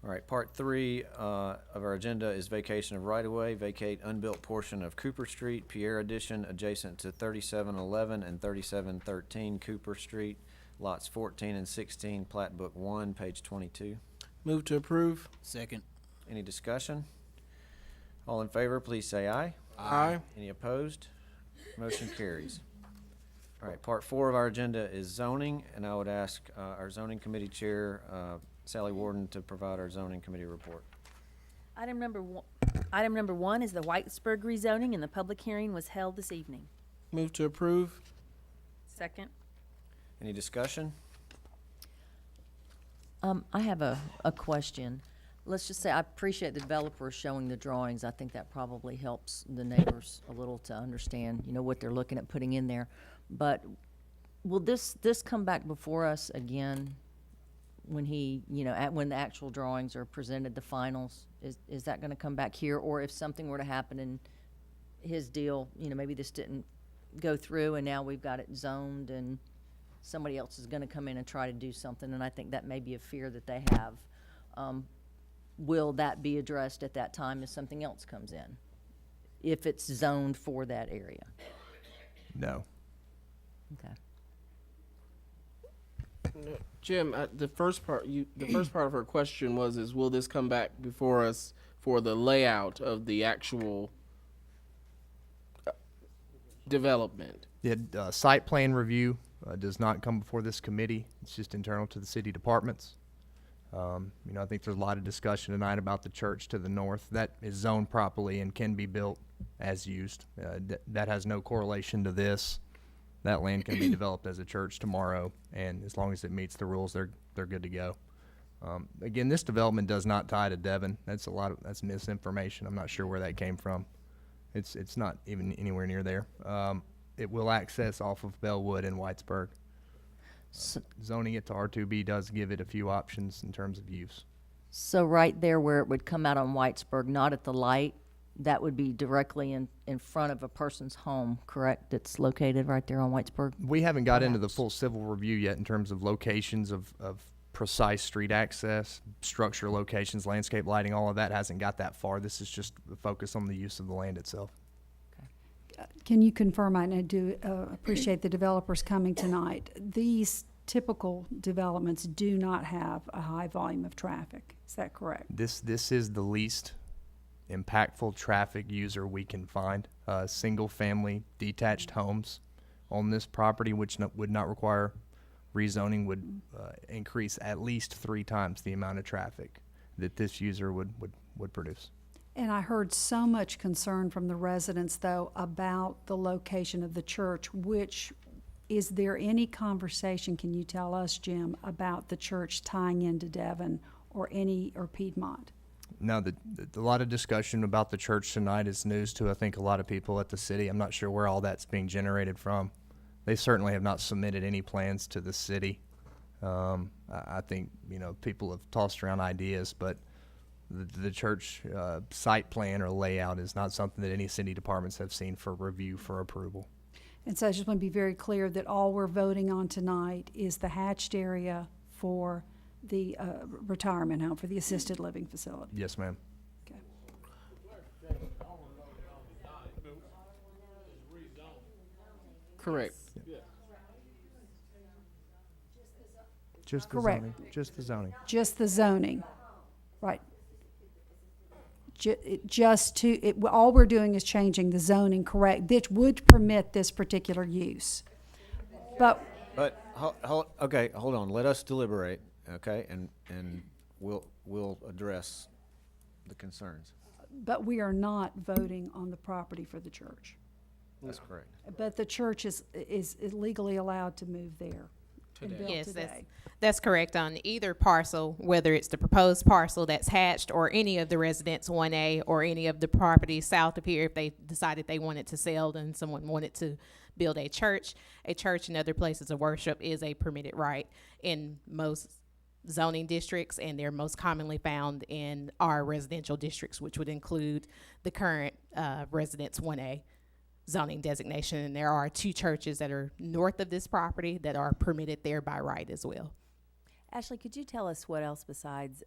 [SPEAKER 1] All right, part 3 of our agenda is vacation of right-of-way. Vacate unbuilt portion of Cooper Street, Pierre Addition, adjacent to 3711 and 3713 Cooper Street, lots 14 and 16, Plat Book 1, page 22.
[SPEAKER 16] Move to approve.
[SPEAKER 17] Second.
[SPEAKER 1] Any discussion? All in favor, please say aye.
[SPEAKER 16] Aye.
[SPEAKER 1] Any opposed? Motion carries. All right, part 4 of our agenda is zoning, and I would ask our zoning committee chair, Sally Warden, to provide our zoning committee report.
[SPEAKER 4] Item number 1 is the Whitesburg rezoning, and the public hearing was held this evening.
[SPEAKER 16] Move to approve.
[SPEAKER 4] Second.
[SPEAKER 1] Any discussion?
[SPEAKER 11] I have a question. Let's just say I appreciate the developer showing the drawings. I think that probably helps the neighbors a little to understand, you know, what they're looking at putting in there. But will this come back before us again when he, you know, when the actual drawings are presented, the finals? Is that going to come back here? Or if something were to happen in his deal, you know, maybe this didn't go through and now we've got it zoned and somebody else is going to come in and try to do something, and I think that may be a fear that they have. Will that be addressed at that time if something else comes in, if it's zoned for that area?
[SPEAKER 24] No.
[SPEAKER 11] Okay.
[SPEAKER 16] Jim, the first part of her question is will this come back before us for the layout of the actual development?
[SPEAKER 24] The site plan review does not come before this committee. It's just internal to the city departments. You know, I think there's a lot of discussion tonight about the church to the north. That is zoned properly and can be built as used. That has no correlation to this. That land can be developed as a church tomorrow, and as long as it meets the rules, they're good to go. Again, this development does not tie to Devon. That's misinformation. I'm not sure where that came from. It's not even anywhere near there. It will access off of Bellwood and Whitesburg. Zoning it to R2B does give it a few options in terms of use.
[SPEAKER 11] So right there where it would come out on Whitesburg, not at the light, that would be directly in front of a person's home, correct? That's located right there on Whitesburg?
[SPEAKER 24] We haven't got into the full civil review yet in terms of locations of precise street access, structure locations, landscape lighting, all of that hasn't got that far. This is just the focus on the use of the land itself.
[SPEAKER 19] Can you confirm, I do appreciate the developers coming tonight, these typical developments do not have a high volume of traffic, is that correct?
[SPEAKER 24] This is the least impactful traffic user we can find. Single family detached homes on this property, which would not require rezoning, would increase at least 3 times the amount of traffic that this user would produce.
[SPEAKER 19] And I heard so much concern from the residents, though, about the location of the church, is there any conversation, can you tell us, Jim, about the church tying into Devon or Piedmont?
[SPEAKER 24] No, a lot of discussion about the church tonight is news to, I think, a lot of people at the city. I'm not sure where all that's being generated from. They certainly have not submitted any plans to the city. I think, you know, people have tossed around ideas, but the church site plan or layout is not something that any city departments have seen for review for approval.
[SPEAKER 19] And so I just want to be very clear that all we're voting on tonight is the hatched area for the retirement home, for the assisted living facility.
[SPEAKER 24] Yes, ma'am.
[SPEAKER 19] Okay.
[SPEAKER 16] Correct.
[SPEAKER 24] Just the
[SPEAKER 19] Correct.
[SPEAKER 24] zoning. Just the zoning.
[SPEAKER 19] Just the zoning, right. All we're doing is changing the zoning, correct, that would permit this particular use. But
[SPEAKER 1] Okay, hold on. Let us deliberate, okay, and we'll address the concerns.
[SPEAKER 19] But we are not voting on the property for the church.
[SPEAKER 1] That's correct.
[SPEAKER 19] But the church is legally allowed to move there. and built
[SPEAKER 20] Yes,
[SPEAKER 19] today.
[SPEAKER 20] that's correct. On either parcel, whether it's the proposed parcel that's hatched or any of the residents 1A or any of the properties south of here, if they decided they wanted to sell and someone wanted to build a church and other places of worship is a permitted right in most zoning districts, and they're most commonly found in our residential districts, which would include the current residence 1A zoning designation. And there are 2 churches that are north of this property that are permitted there by right as well.
[SPEAKER 11] Ashley, could you tell us what else besides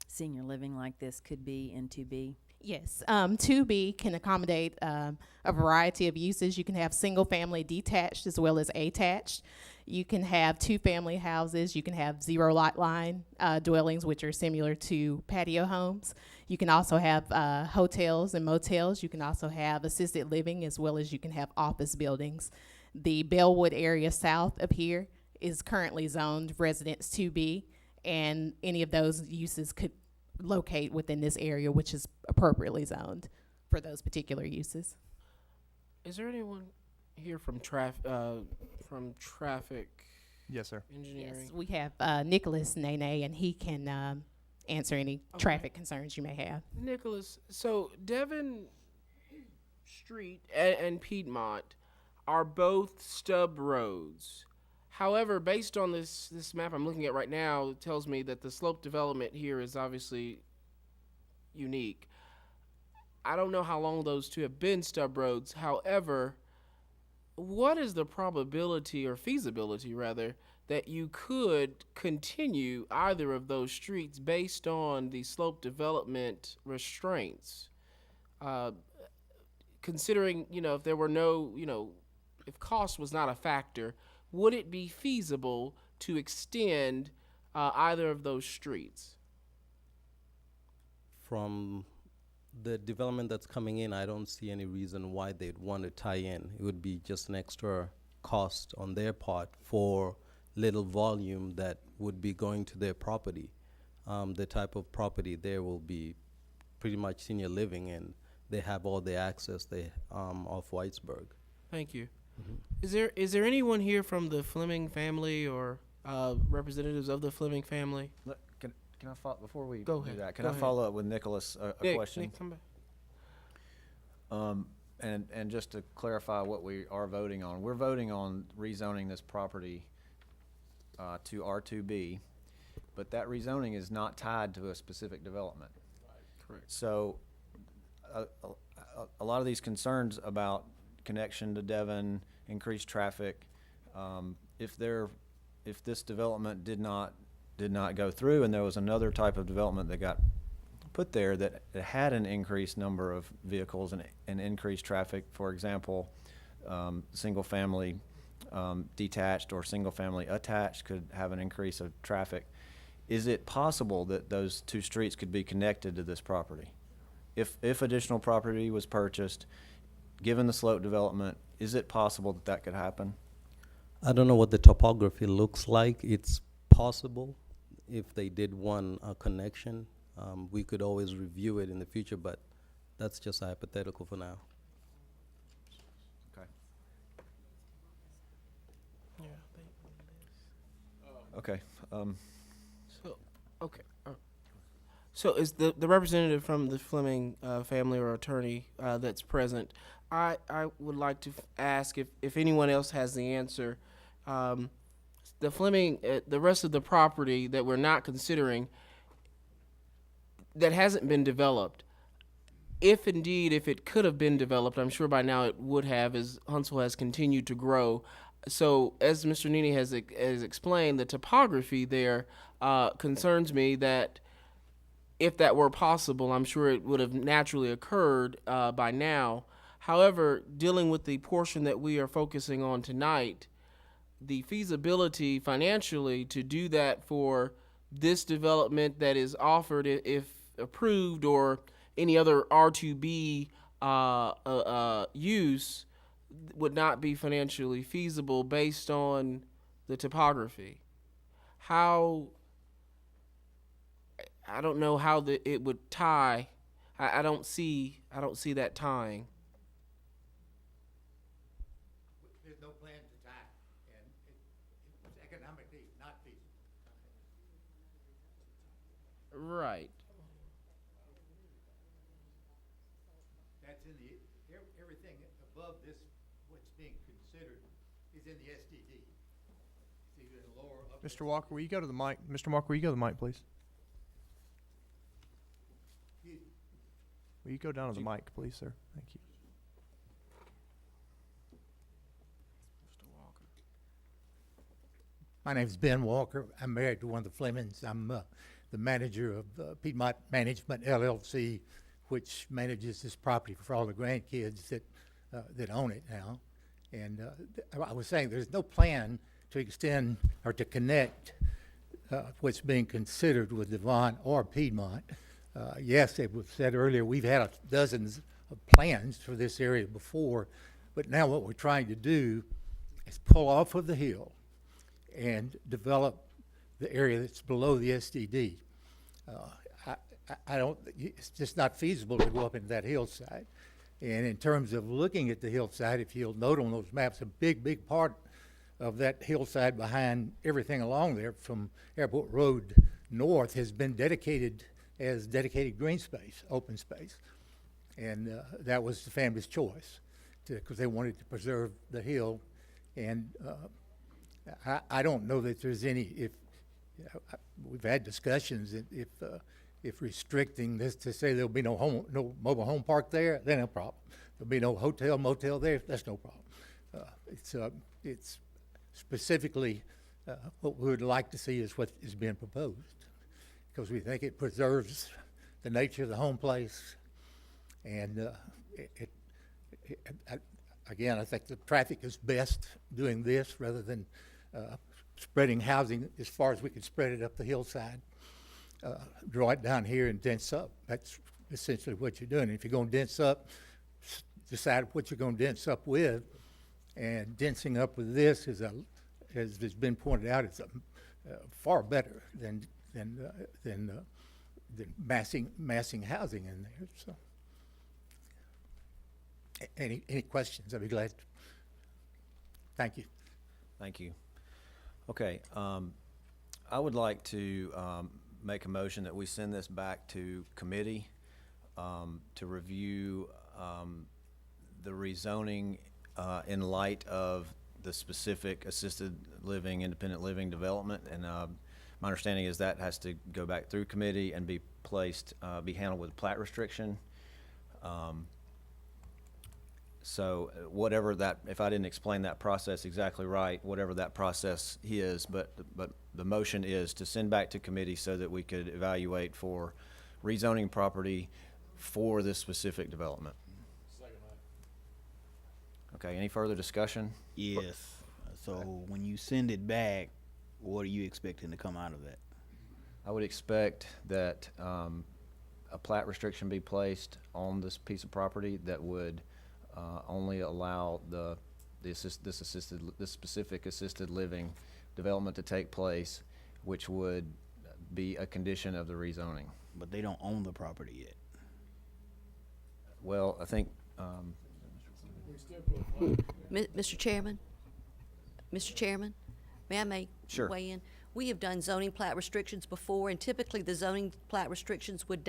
[SPEAKER 11] senior living like this could be in 2B?
[SPEAKER 20] Yes, 2B can accommodate a variety of uses. You can have single-family detached as well as attached. You can have 2-family houses. You can have zero lot line dwellings, which are similar to patio homes. You can also have hotels and motels. You can also have assisted living, as well as you can have office buildings. The Bellwood area south of here is currently zoned residence 2B, and any of those uses could locate within this area, which is appropriately zoned for those particular uses.
[SPEAKER 16] Is there anyone here from traffic?
[SPEAKER 24] Yes, sir.
[SPEAKER 16] Engineering.
[SPEAKER 20] Yes, we have Nicholas Nene, and he can answer any traffic concerns you may have.
[SPEAKER 16] Nicholas, so Devon Street and Piedmont are both stub roads. However, based on this map I'm looking at right now, it tells me that the slope development here is obviously unique. I don't know how long those two have been stub roads. However, what is the probability or feasibility rather that you could continue either of those streets based on the slope development restraints? Considering, if there were no, if cost was not a factor, would it be feasible to extend either of those streets?
[SPEAKER 5] From the development that's coming in, I don't see any reason why they'd want to tie in. It would be just an extra cost on their part for little volume that would be going to their property. The type of property there will be pretty much senior living, and they have all the access off Whitesburg.
[SPEAKER 16] Thank you. Is there anyone here from the Fleming family or representatives of the Fleming family?
[SPEAKER 1] Look, can I follow before we
[SPEAKER 16] Go
[SPEAKER 1] do
[SPEAKER 16] ahead.
[SPEAKER 1] that? Can
[SPEAKER 16] Go
[SPEAKER 1] I
[SPEAKER 16] ahead.
[SPEAKER 1] follow up with Nicholas a
[SPEAKER 16] Nick,
[SPEAKER 1] question?
[SPEAKER 16] Nick, come back.
[SPEAKER 1] And just to clarify what we are voting on, we're voting on rezoning this property to R2B, but that rezoning is not tied to a specific development.
[SPEAKER 16] Correct. So
[SPEAKER 1] a lot of these concerns about connection to Devon, increased traffic, if this development did not go through and there was another type of development that got put there that had an increased number of vehicles and increased traffic, for example, single family detached or single family attached could have an increase of traffic. Is it possible that those 2 streets could be connected to this property? If additional property was purchased, given the slope development, is it possible that could happen?
[SPEAKER 5] I don't know what the topography looks like. It's possible if they did want a connection. We could always review it in the future, but that's just hypothetical for now.
[SPEAKER 1] Okay.
[SPEAKER 16] Yeah.
[SPEAKER 1] Okay.
[SPEAKER 16] So is the representative from the Fleming family or attorney that's present? I would like to ask if anyone else has the answer. The Fleming, the rest of the property that we're not considering, that hasn't been developed. If it could have been developed, I'm sure by now it would have, as Huntsville has continued to grow. So as Mr. Nini has explained, the topography there concerns me that if that were possible, I'm sure it would have naturally occurred by now. However, dealing with the portion that we are focusing on tonight, the feasibility financially to do that for this development that is offered, if approved, or any other R2B use, would not be financially feasible based on the topography. I don't know how it would tie. I don't see that tying.
[SPEAKER 8] There's no plan to tie, and it was
[SPEAKER 16] Right.
[SPEAKER 8] That's in the, everything above this, what's being considered, is in the SDD. It's either in the lower or upper.
[SPEAKER 24] Mr. Walker, will you go to the mic? Mr. Walker, will you go to the mic, please? Will you go down to the mic, please, sir? Thank you.
[SPEAKER 8] My name's Ben Walker. I'm married to one of the Flemings. I'm the manager of Piedmont Management LLC, which manages this property for all the grandkids that own it now. And I was saying there's no plan to extend or to connect what's being considered with Devon or Piedmont. Yes, it was said earlier, we've had dozens of plans for this area before, but now what we're trying to do is pull off of the hill and develop the area that's below the SDD. I don't, it's just not feasible to go up into that hillside. And in terms of looking at the hillside, if you'll note on those maps, a big part of that hillside behind everything along there from Airport Road north has been dedicated as dedicated green space, open space. And that was the family's choice because they wanted to preserve the hill. And I don't know that there's any, we've had discussions if restricting this to say there'll be no mobile home park there, then no problem. There'll be no hotel, motel there, that's no problem. It's specifically what we would like to see is what is being proposed, because we think it preserves the nature of the home place, and again, I think the traffic is best doing this rather than spreading housing as far as we can spread it up the hillside. Draw it down here and dense up. That's essentially what you're doing. If you're going to dense up, decide what you're going to dense up with, and densing up with this is as has been pointed out, it's far better than massing housing in there. So, any questions? I'd be glad. Thank you.
[SPEAKER 1] Thank you. Okay, I would like to make a motion that we send this back to committee to review the rezoning in light of the specific assisted living, independent living development. And my understanding is that has to go back through committee and be placed, be handled with plat restriction. So whatever that, if I didn't explain that process exactly right, whatever that process is, but the motion is to send back to committee so that we could evaluate for rezoning property for this specific development. Okay, any further discussion?
[SPEAKER 17] Yes. So when you send it back, what are you expecting to come out of that?
[SPEAKER 1] I would expect that a plat restriction be placed on this piece of property that would only allow this specific assisted living development to take place, which would be a condition of the rezoning.
[SPEAKER 17] But they don't own the property yet.
[SPEAKER 1] Well, I think.
[SPEAKER 9] Mr. Chairman, may I
[SPEAKER 1] Sure.
[SPEAKER 9] weigh in? We have done zoning plat restrictions before, and typically the zoning plat restrictions would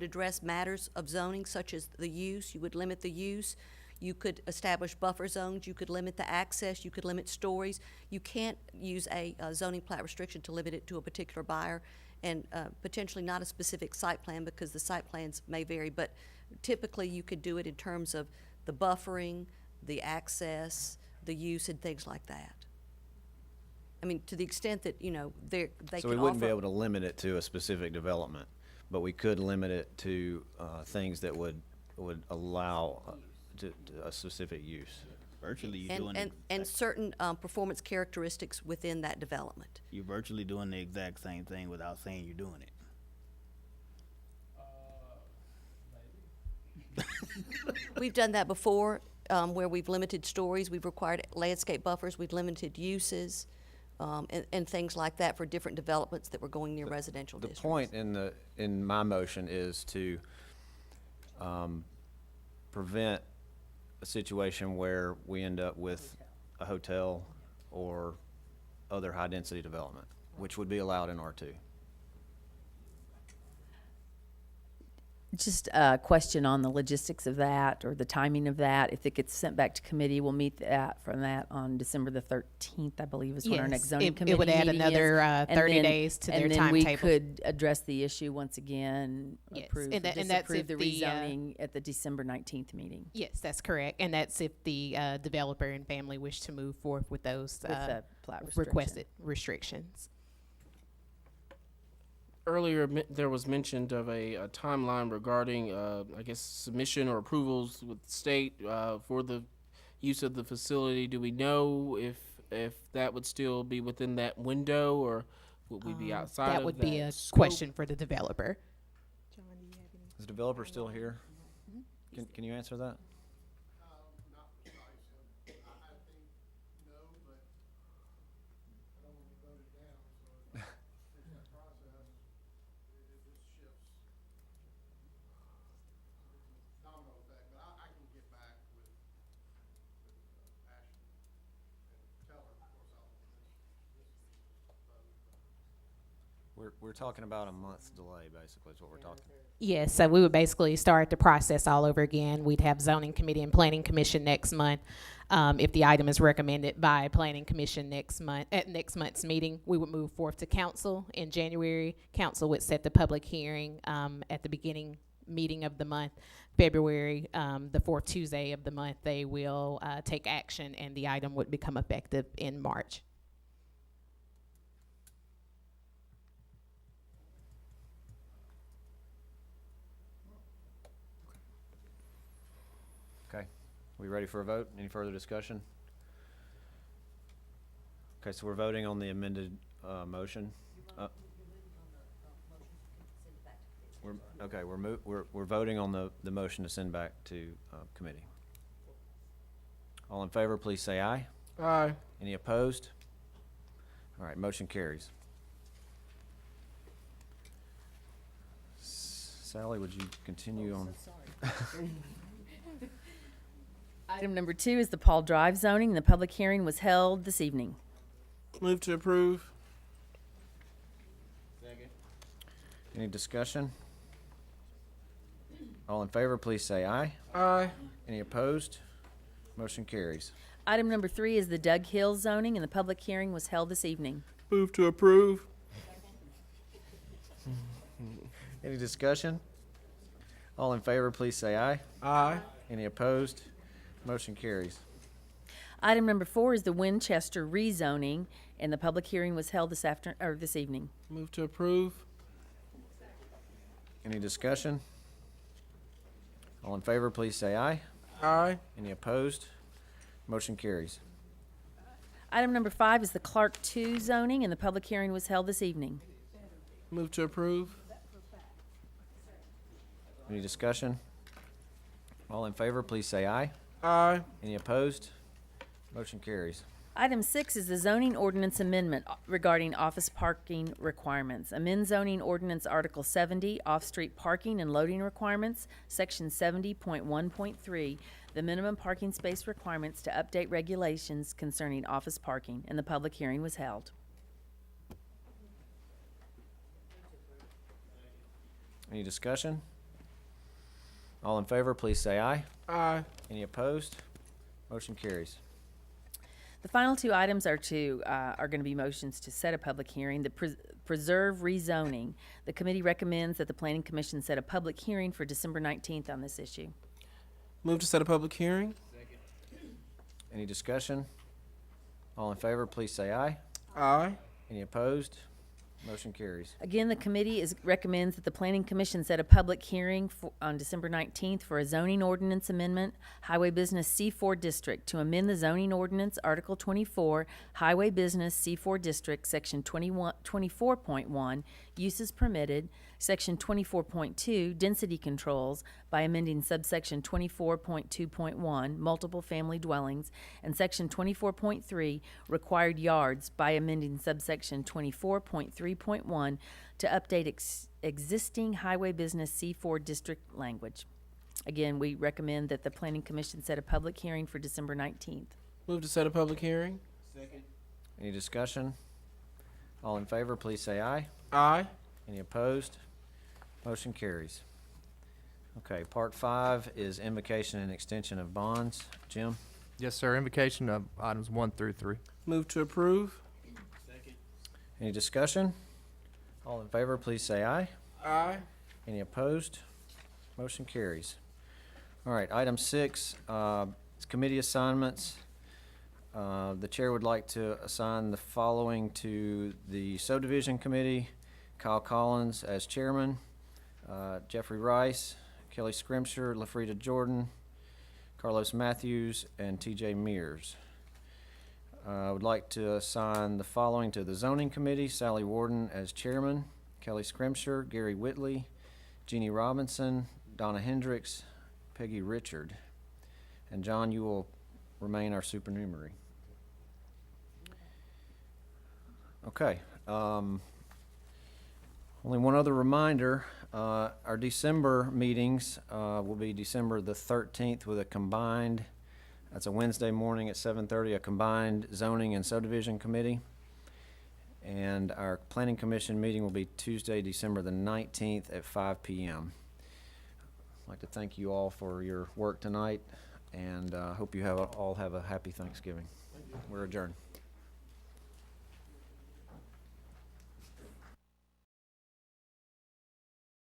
[SPEAKER 9] address matters of zoning such as the use. You would limit the use. You could establish buffer zones. You could limit the access. You could limit stories. You can't use a zoning plat restriction to limit it to a particular buyer, and potentially not a specific site plan because the site plans may vary. But typically you could do it in terms of the buffering, the access, the use, and things like that. I mean, to the extent that, they can offer.
[SPEAKER 1] So we wouldn't be able to limit it to a specific development, but we could limit it to things that would allow to a specific use.
[SPEAKER 17] Virtually, you're doing it.
[SPEAKER 9] And certain performance characteristics within that development.
[SPEAKER 17] You're virtually doing the exact same thing without saying you're doing it.
[SPEAKER 9] We've done that before, where we've limited stories, we've required landscape buffers, we've limited uses, and things like that for different developments that were going near residential districts.
[SPEAKER 1] The point in my motion is to prevent a situation where we end up with a hotel or other high-density development, which would be allowed in R2.
[SPEAKER 18] Just a question on the logistics of that or the timing of that. If it gets sent back to committee, we'll meet that from that on December the 13th, I believe is when our next
[SPEAKER 20] Yes,
[SPEAKER 18] zoning
[SPEAKER 20] it
[SPEAKER 18] committee
[SPEAKER 20] would add
[SPEAKER 18] meeting
[SPEAKER 20] another,
[SPEAKER 18] is.
[SPEAKER 20] 30 days to their
[SPEAKER 18] And then we
[SPEAKER 20] timetable.
[SPEAKER 18] could address the issue once again,
[SPEAKER 20] Yes,
[SPEAKER 18] approve,
[SPEAKER 20] and
[SPEAKER 18] or
[SPEAKER 20] that- and that's
[SPEAKER 18] disapprove the
[SPEAKER 20] if the,
[SPEAKER 18] rezoning at the December 19th meeting.
[SPEAKER 20] Yes, that's correct. And that's if the developer and family wish to move forward with those
[SPEAKER 18] With the plat restriction.
[SPEAKER 20] requested restrictions.
[SPEAKER 16] Earlier, there was mentioned of a timeline regarding, I guess, submission or approvals with the state for the use of the facility. Do we know if that would still be within that window, or would we be outside
[SPEAKER 20] That
[SPEAKER 16] of
[SPEAKER 20] would
[SPEAKER 16] that
[SPEAKER 20] be a
[SPEAKER 16] scope?
[SPEAKER 20] question for the developer.
[SPEAKER 1] Is the developer still here? Can you answer that? We're talking about a month's delay, basically, is what we're talking.
[SPEAKER 20] Yes, so we would basically start the process all over again. We'd have zoning committee and planning commission next month. If the item is recommended by planning commission next month, at next month's meeting, we would move forth to council in January. Council would set the public hearing at the beginning meeting of the month. February, the fourth Tuesday of the month, they will take action, and the item would become effective in March.
[SPEAKER 1] Okay, we ready for a vote? Any further discussion? Okay, so we're voting on the amended motion. We're voting on the motion to send back to committee. All in favor, please say aye.
[SPEAKER 15] Aye.
[SPEAKER 1] Any opposed? All right, motion carries. Sally, would you continue on?
[SPEAKER 18] Item number 2 is the Paul Drive zoning. The public hearing was held this evening.
[SPEAKER 16] Move to approve.
[SPEAKER 1] Any discussion? All in favor, please say aye.
[SPEAKER 16] Aye.
[SPEAKER 1] Any opposed? Motion carries.
[SPEAKER 18] Item number 3 is the Doug Hill zoning, and the public hearing was held this evening.
[SPEAKER 16] Move to approve.
[SPEAKER 1] Any discussion? All in favor, please say aye.
[SPEAKER 16] Aye.
[SPEAKER 1] Any opposed? Motion carries.
[SPEAKER 18] Item number 4 is the Winchester rezoning, and the public hearing was held this evening.
[SPEAKER 16] Move to approve.
[SPEAKER 1] Any discussion? All in favor, please say aye.
[SPEAKER 16] Aye.
[SPEAKER 1] Any opposed? Motion carries.
[SPEAKER 18] Item number 5 is the Clark 2 zoning, and the public hearing was held this evening.
[SPEAKER 16] Move to approve.
[SPEAKER 1] Any discussion? All in favor, please say aye.
[SPEAKER 16] Aye.
[SPEAKER 1] Any opposed? Motion carries.
[SPEAKER 18] Item 6 is the zoning ordinance amendment regarding office parking requirements. Amend zoning ordinance Article 70, off-street parking and loading requirements, Section 70.1.3, the minimum parking space requirements to update regulations concerning office parking, and the public hearing was held.
[SPEAKER 1] Any discussion? All in favor, please say aye.
[SPEAKER 16] Aye.
[SPEAKER 1] Any opposed? Motion carries.
[SPEAKER 18] The final 2 items are going to be motions to set a public hearing. The preserve rezoning. The committee recommends that the Planning Commission set a public hearing for December 19th on this issue.
[SPEAKER 16] Move to set a public hearing.
[SPEAKER 1] Any discussion? All in favor, please say aye.
[SPEAKER 16] Aye.
[SPEAKER 1] Any opposed? Motion carries.
[SPEAKER 18] Again, the committee recommends that the Planning Commission set a public hearing on December 19th for a zoning ordinance amendment, Highway Business C4 District, to amend the zoning ordinance, Article 24, Highway Business C4 District, Section 24.1, Uses Permitted, Section 24.2, Density Controls, by amending subsection 24.2.1, Multiple Family Dwellings, and Section 24.3, Required Yards, by amending subsection 24.3.1 to update existing Highway Business C4 District language. Again, we recommend that the Planning Commission set a public hearing for December 19th.
[SPEAKER 16] Move to set a public hearing.
[SPEAKER 1] Second. Any discussion? All in favor, please say aye.
[SPEAKER 16] Aye.
[SPEAKER 1] Any opposed? Motion carries. Okay, part 5 is invocation and extension of bonds. Jim?
[SPEAKER 24] Yes, sir. Invocation of items 1 through 3.
[SPEAKER 16] Move to approve.
[SPEAKER 1] Any discussion? All in favor, please say aye.
[SPEAKER 16] Aye.
[SPEAKER 1] Any opposed? Motion carries. All right, item 6 is committee assignments. The chair would like to assign the following to the subdivision committee: Kyle Collins as chairman, Jeffrey Rice, Kelly Scrimshire, LaFrida Jordan, Carlos Matthews, and TJ Mears. I would like to assign the following to the zoning committee: Sally Warden as chairman, Kelly Scrimshire, Gary Whitley, Jeannie Robinson, Donna Hendricks, Peggy Richard. And John, you will remain our supernumerary. Okay. Only one other reminder. Our December meetings will be December the 13th with a combined, that's a Wednesday morning at 7:30, a combined zoning and subdivision committee. And our planning commission meeting will be Tuesday, December the 19th at 5 p.m. I'd like to thank you all for your work tonight, and hope you all have a happy Thanksgiving. We're adjourned.